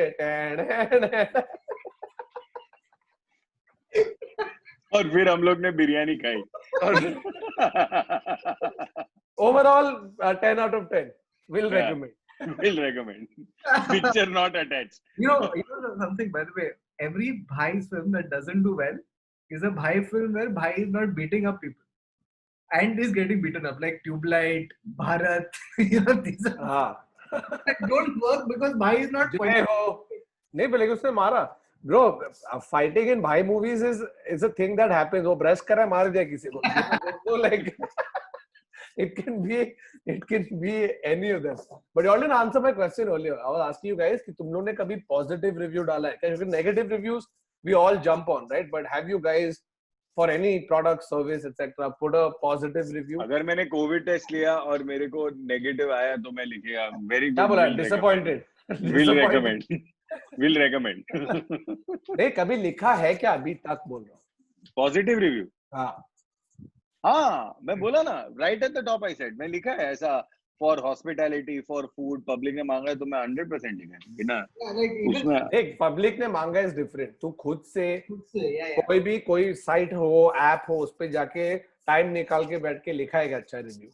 और फिर हम लोग ने बिरयानी खाई. Overall, 10 out of 10. Will recommend. Will recommend. Picture not attached. You know something, by the way, every Bhai film that doesn't do well is a Bhai film where Bhai is not beating up people and is getting beaten up, like Tubelight, Bharat. These are don't work because Bhai is not fighting. नहीं बोलेगा उसने मारा. Bro, fighting in Bhai movies is a thing that happens. वो brush कर रहा है, मार दिया किसी को. So like, it can be any of them. But you didn't answer my question earlier. I was asking you guys कि तुम लोगों ने कभी positive review डाला है? Because negative reviews we all jump on, right? But have you guys, for any product, service, etc., put a positive review? अगर मैंने COVID test लिया और मेरे को negative आया तो मैं लिखेगा very good. क्या बोला? Disappointed. Will recommend. Will recommend. नहीं, कभी लिखा है क्या अभी तक बोल रहा हूँ? Positive review. हाँ, मैं बोला ना, right at the top I said, मैं लिखा है ऐसा for hospitality, for food, public ने मांगा है तो मैं 100% लिखा है, बिना उसमें. एक public ने मांगा is different. तू खुद से कोई साइट हो, ऐप हो, उस पे जाके टाइम निकाल के बैठ के लिखा है अच्छा रिव्यू.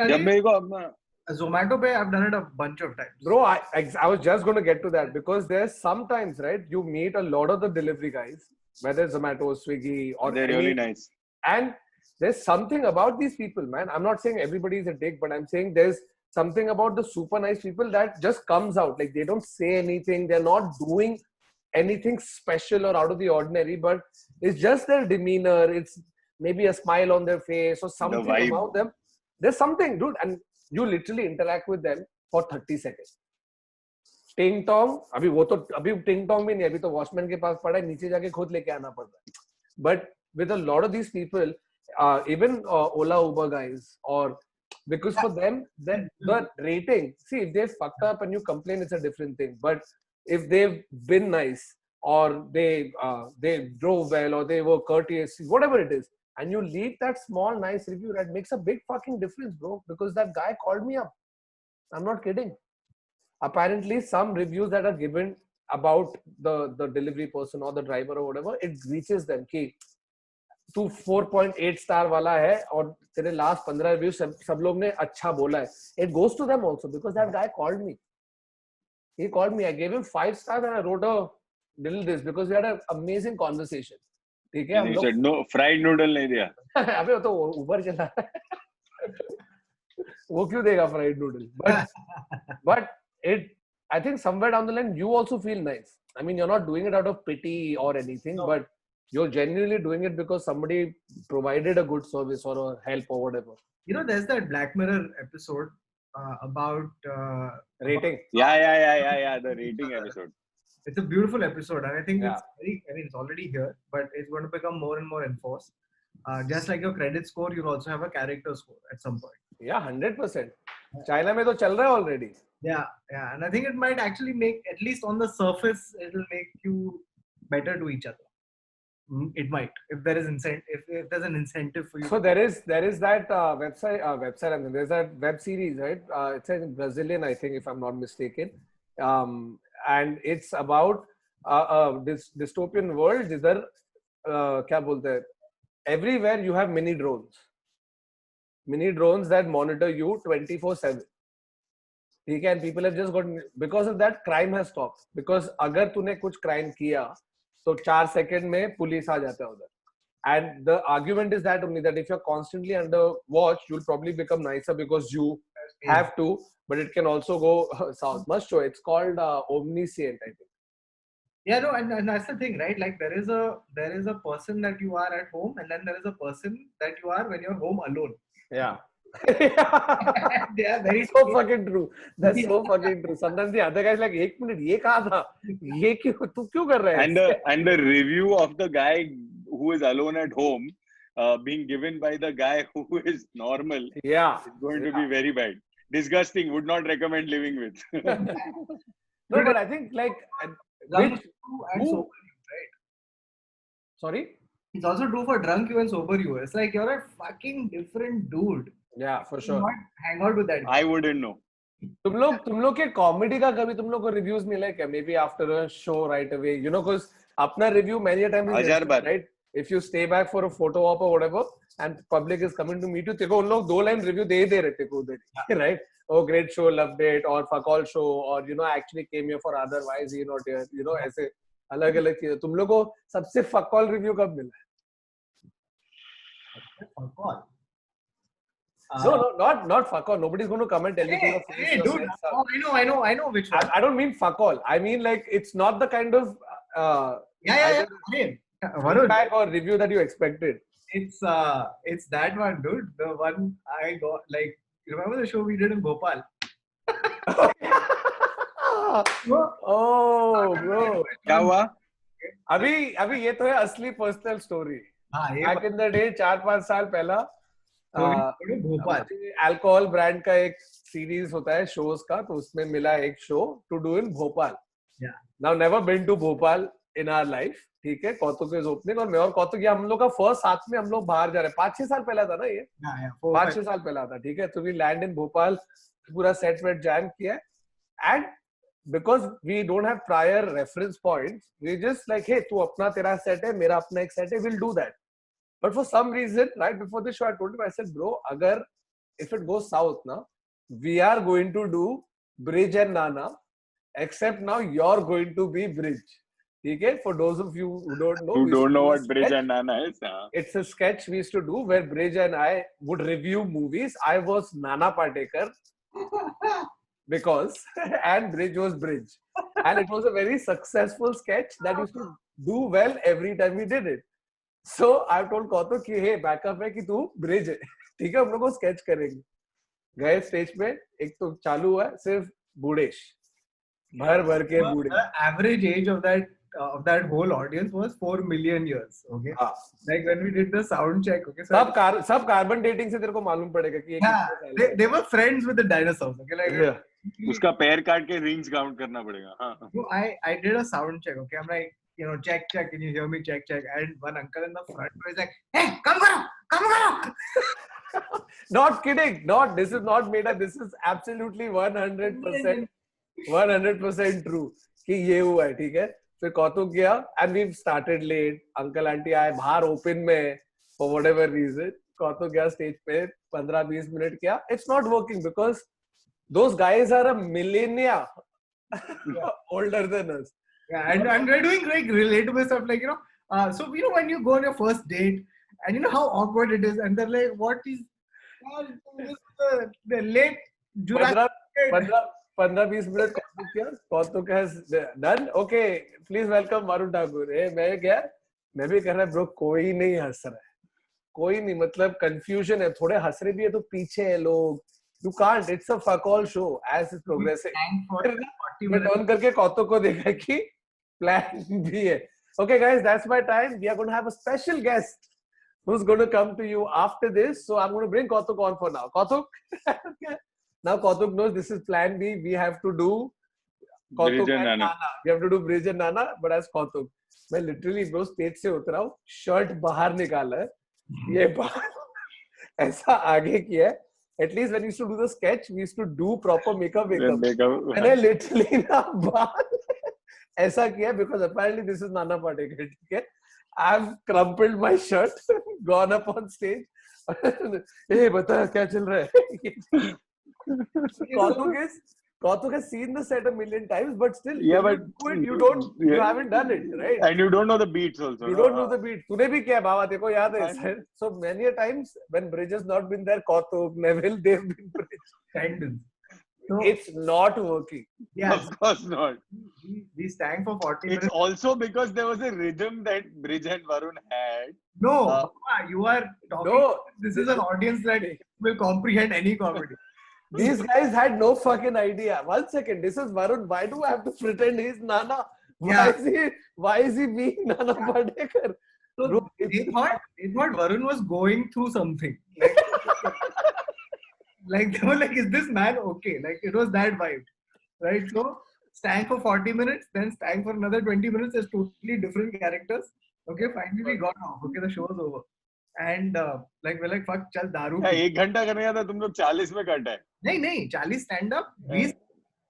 जब मेरे को अपना Zomato Pay, I've done it a bunch of times. Bro, I was just going to get to that, because there's sometimes, right, you meet a lot of the delivery guys, whether it's Zomato, Swiggy, or they're really nice. And there's something about these people, man. I'm not saying everybody is a dick, but I'm saying there's something about the super nice people that just comes out. Like, they don't say anything. They're not doing anything special or out of the ordinary, but it's just their demeanor. It's maybe a smile on their face or something about them. There's something, dude. And you literally interact with them for 30 seconds. Ting tong, अभी ting tong भी नहीं, अभी तो watchman के पास पड़ा है, नीचे जाके खुद लेके आना पड़ता है. But with a lot of these people, even Ola, Uber guys, or because for them, then the rating, see, if they fucked up and you complain, it's a different thing. But if they've been nice, or they drove well, or they were courteous, whatever it is, and you leave that small nice review, that makes a big fucking difference, bro. Because that guy called me up. I'm not kidding. Apparently, some reviews that are given about the delivery person or the driver or whatever, it reaches them कि तू 4.8 star वाला है और तेरे last 15 review सब लोग ने अच्छा बोला है. It goes to them also because that guy called me. He called me. I gave him 5 stars and I wrote a little this because we had an amazing conversation. ठीक है. You said no fried noodle नहीं दिया. अबे वो तो ऊपर चला. वो क्यों देगा fried noodle? But it, I think somewhere down the line you also feel nice. I mean, you're not doing it out of pity or anything, but you're genuinely doing it because somebody provided a good service or a help or whatever. You know, there's that Black Mirror episode about rating. Yeah. The rating episode. It's a beautiful episode, and I think it's very. I mean, it's already here, but it's going to become more and more enforced. Just like your credit score, you'll also have a character score at some point. Yeah, 100%. China में तो चल रहा है already. Yeah, and I think it might actually make, at least on the surface, it'll make you better to each other. It might, if there is if there's an incentive for you. So there is that website. I mean, there's that web series, right? It's a Brazilian, I think, if I'm not mistaken. And it's about this dystopian world. जिधर क्या बोलते हैं? Everywhere you have mini drones that monitor you 24/7. Okay, and people have just gotten, because of that, crime has stopped. Because अगर तूने कुछ crime किया, तो 4 seconds में police आ जाता है उधर. And the argument is that only that if you're constantly under watch, you'll probably become nicer because you have to, but it can also go south. Must show. It's called Omniscient, I think. Yeah, no, and that's the thing, right? Like there is a person that you are at home, and then there is a person that you are when you're home alone. Yeah. They are very so fucking true. That's so fucking true. Sometimes the other guy's like, "एक minute, ये कहाँ था? ये क्यों? तू क्यों कर रहा है?" And the review of the guy who is alone at home, being given by the guy who is normal, is going to be very bad. Disgusting. Would not recommend living with. No, but I think like drunk you and sober you, right? Sorry. It's also true for drunk you and sober you. It's like you're a fucking different dude. Yeah, for sure. Not hang out with that guy. I wouldn't know. तुम लोग के comedy का कभी तुम लोग को reviews मिले क्या? Maybe after a show right away, you know, because अपना review many a time is right. If you stay back for a photo op or whatever, and public is coming to meet you, तेरे को उन लोग 2 line review दे रहे थे को उधर, right? Oh, great show, loved it, or fuck all show, or you know, I actually came here for otherwise, you know, you know, ऐसे अलग-अलग चीजें. तुम लोग को सबसे fuck all review कब मिला? Fuck all. No, not fuck all. Nobody's going to come and tell you. Hey, dude. I know which one. I don't mean fuck all. I mean like it's not the kind of feedback or review that you expected. It's that one, dude. The one I got, like, you remember the show we did in Bhopal? Oh, bro. क्या हुआ? अभी ये तो है असली personal story. Back in the day, 4-5 साल पहला Bhopal alcohol brand का एक सीरीज होता है शोज का, तो उसमें मिला एक show to do in Bhopal. Now never been to Bhopal in our life. ठीक है, कौतुक इज ओपनिंग और मैं और कौतुक हम लोग का फर्स्ट साथ में हम लोग बाहर जा रहे हैं. 5-6 साल पहला था ना ये. 5-6 साल पहला था. ठीक है, तो वी लैंड इन भोपाल, पूरा सेट वेट जैम किया and because we don't have prior reference points, we just like, hey, तू अपना तेरा सेट है, मेरा अपना एक सेट है, we'll do that. But for some reason, right before the show, I told him, I said, bro, if it goes south now, we are going to do Bridge and Nana, except now you're going to be Bridge. Okay? For those of you who don't know, what Bridge and Nana is. It's a sketch we used to do where Bridge and I would review movies. I was Nana Patekar. Because and Bridge was Bridge, and it was a very successful sketch that used to do well every time we did it. So I told Kautuk कि hey, backup है कि तू Bridge है, ठीक है, हम लोग को sketch करेंगे. गए स्टेज पे, एक तो चालू हुआ सिर्फ बूढ़ेश, भर के बूढ़े. The average age of that whole audience was 4 million years. Okay, like when we did the sound check. Okay, सब कार्बन डेटिंग से तेरे को मालूम पड़ेगा कि they were friends with the dinosaurs. Okay, like उसका पैर काट के रिंग्स काउंट करना पड़ेगा. हाँ. So I did a sound check. Okay, I'm like, you know, check, can you hear me? Check. And one uncle in the front was like, hey, come karo. Not kidding. This is not made up. This is absolutely 100% true. कि ये हुआ है, ठीक है. फिर कौतुक गया and we started late. Uncle aunty आए बाहर ओपन में for whatever reason. कौतुक गया स्टेज पे 15-20 मिनट किया. It's not working because those guys are a millennia older than us. Yeah, and we're doing like relatable stuff like so when you go on your first date and you know how awkward it is and they're like, what is the late Jurassic 15-20 minute कौतुक has done. Okay, please welcome Varun Thakur. मैं भी कर रहा है bro, कोई नहीं हंस रहा है, कोई नहीं, मतलब कंफ्यूजन है, थोड़े हंस रहे भी है तो पीछे है लोग. You can't, it's a fuck all show as it's progressing. मैं टर्न करके कौतुक को देखा कि प्लान भी है. Okay guys, that's my time. We are going to have a special guest who's going to come to you after this. So I'm going to bring Kautuk on for now. Kautuk? Now Kautuk knows this is plan B. We have to do Kautuk and Nana. We have to do Bridge and Nana, but as Kautuk. मैं literally bro stage से उतरा हूँ, shirt बाहर निकाला है, ये बाहर ऐसा आगे किया है. At least when we used to do the sketch, we used to do proper makeup. And I literally ना बाहर ऐसा किया because apparently this is Nana Patekar, ठीक है. I've crumpled my shirt, gone up on stage. Hey, बता क्या चल रहा है? Kautuk has seen the set a million times, but still, you haven't done it, right? And you don't know the beats also. You don't know the beats. तूने भी किया बाबा, तेरे को याद है? So many a times when Bridge has not been there, Kautuk, Neville, they've been Bridge. So, it's not working. Yeah, of course not. We sang for 40 minutes. It's also because there was a rhythm that Bridge and Varun had. No, you are talking. No, this is an audience that will comprehend any comedy. These guys had no fucking idea. 1 second, this is Varun. Why do I have to pretend he's Nana? Why is he being Nana Patekar? So bro, they thought Varun was going through something. Like they were like, is this man okay? Like it was that vibe, right? So sang for 40 minutes, then sang for another 20 minutes as totally different characters. Okay, finally we got off. Okay, the show was over. And like we're like, fuck, chal daru. Yeah, 1 घंटा करने का था, तुम लोग 40 में काटा है. नहीं 40 stand up, 20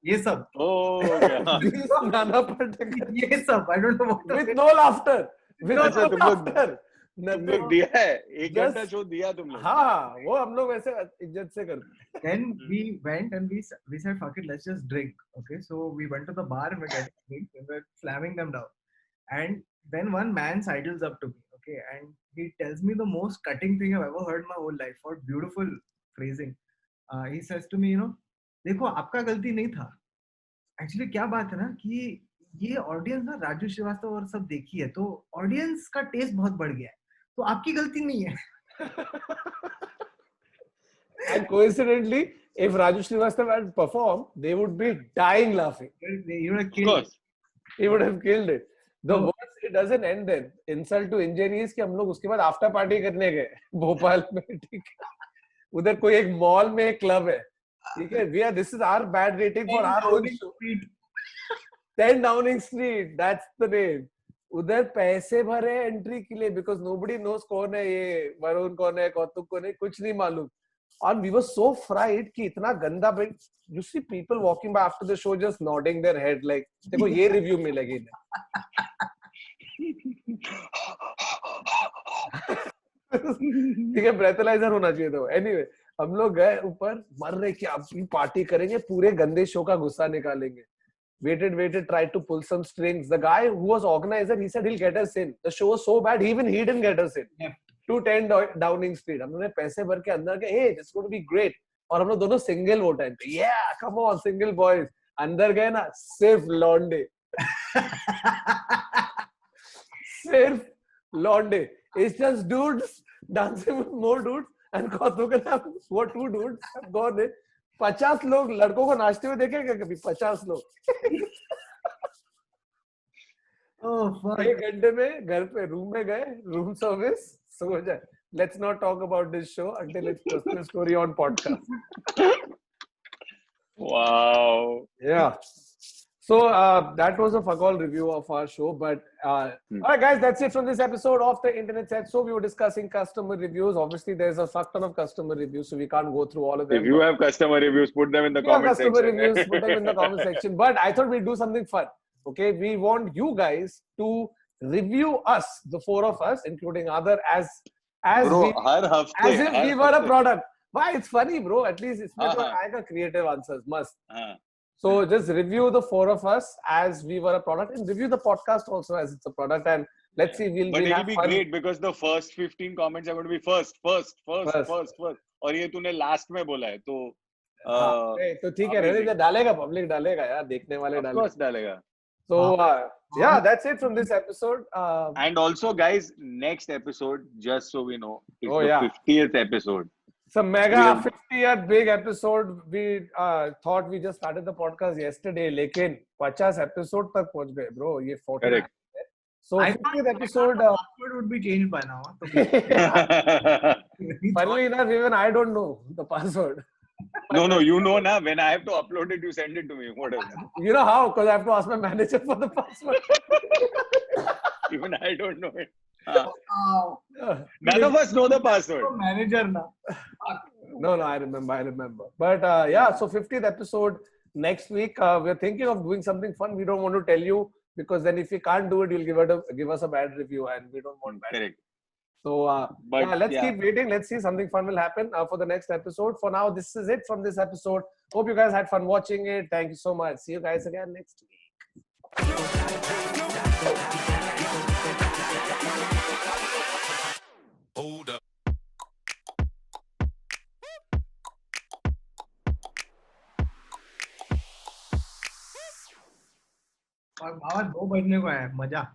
ये सब. Oh, okay. Nana Patekar. ये सब. I don't know what. With no laughter. With no laughter. तुम लोग दिया है 1 घंटा शो दिया तुम लोग. हाँ, वो हम लोग वैसे इज्जत से करते. Then we went and we said, fuck it, let's just drink. Okay, so we went to the bar and we're getting drinks and we're slamming them down. And then one man sidles up to me. Okay, and he tells me the most cutting thing I've ever heard in my whole life. What beautiful phrasing. He says to me, देखो आपका गलती नहीं था. Actually क्या बात है ना कि ये ऑडियंस ना राजू श्रीवास्तव और सब देखी है, तो ऑडियंस का टेस्ट बहुत बढ़ गया है, तो आपकी गलती नहीं है. And coincidentally, if Raju Srivastava had performed, they would be dying laughing. He would have killed it. He would have killed it. The worst, it doesn't end then. Insult to injury is कि हम लोग उसके बाद after party करने गए भोपाल में, ठीक है. उधर कोई एक मॉल में एक क्लब है, ठीक है. This is our bad rating for our own show. 10 Downing Street, that's the name. उधर पैसे भरे एंट्री के लिए because nobody knows कौन है ये वरुण, कौन है कौतुक, कौन है, कुछ नहीं मालूम. And we were so fried कि इतना गंदा. You see people walking by after the show just nodding their head like देखो ये रिव्यू मिलेगी. ठीक है, ब्रेथलाइजर होना चाहिए था. Anyway, हम लोग गए ऊपर, मर रहे कि अब पार्टी करेंगे, पूरे गंदे शो का गुस्सा निकालेंगे. Waited, tried to pull some strings. The guy who was organizer, he said he'll get us in. The show was so bad, he didn't get us in. Yeah. To 10 Downing Street. हम लोगों ने पैसे भर के अंदर गए, hey, this is going to be great. और हम लोग दोनों single वो time पे, yeah, come on, single boys. अंदर गए ना, सिर्फ लौंडे. सिर्फ लौंडे. It's just dudes dancing with more dudes. And Kautuk and I, what 2 dudes have gone in. 50 लोग लड़कों को नाचते हुए देखे क्या कभी? 50 लोग. Oh fuck. 1 घंटे में घर पे रूम में गए, रूम सर्विस, सो जाए. Let's not talk about this show until it's personal story on podcast. Wow. Yeah. So that was a fuck all review of our show. But all right, guys, that's it from this episode of the Internet Set. So we were discussing customer reviews. Obviously, there's a fuck ton of customer reviews, so we can't go through all of them. If you have customer reviews, put them in the comment section. Customer reviews, put them in the comment section. But I thought we'd do something fun. Okay, we want you guys to review us, the four of us, including other, as Bro, we, हर हफ्ते, as if we were a product. Why? It's funny, bro. At least it's आएगा creative answers. Must. So just review the four of us as we were a product, and review the podcast also as it's a product. And let's see, But it'll have be fun. great because the first 15 comments are going to be first. और ये तूने last में बोला है, तो तो ठीक है, रहने दे, डालेगा, public डालेगा यार, देखने वाले डालेगा. Of course डालेगा. So yeah, that's it from this episode. And also, guys, next episode, just so we know, is the 50th episode. It's a mega 50th big episode. We thought we just started the podcast yesterday, लेकिन 50 episode तक पहुंच गए, bro. ये 40. Correct. So 50th episode. The password would be changed by now. Funnily enough, even I don't know the password. No, you know now. When I have to upload it, you send it to me. Whatever. You know how? Because I have to ask my manager for the password. Even I don't know it. None of us know the password. Manager now. No, I remember. But yeah, so 50th episode next week. We're thinking of doing something fun. We don't want to tell you because then if we can't do it, you'll give us a bad review, and we don't want bad. Correct. So let's keep waiting. Let's see, something fun will happen for the next episode. For now, this is it from this episode. Hope you guys had fun watching it. Thank you so much. See you guys again next week. Hold up. और 2 बजने को है, मजा.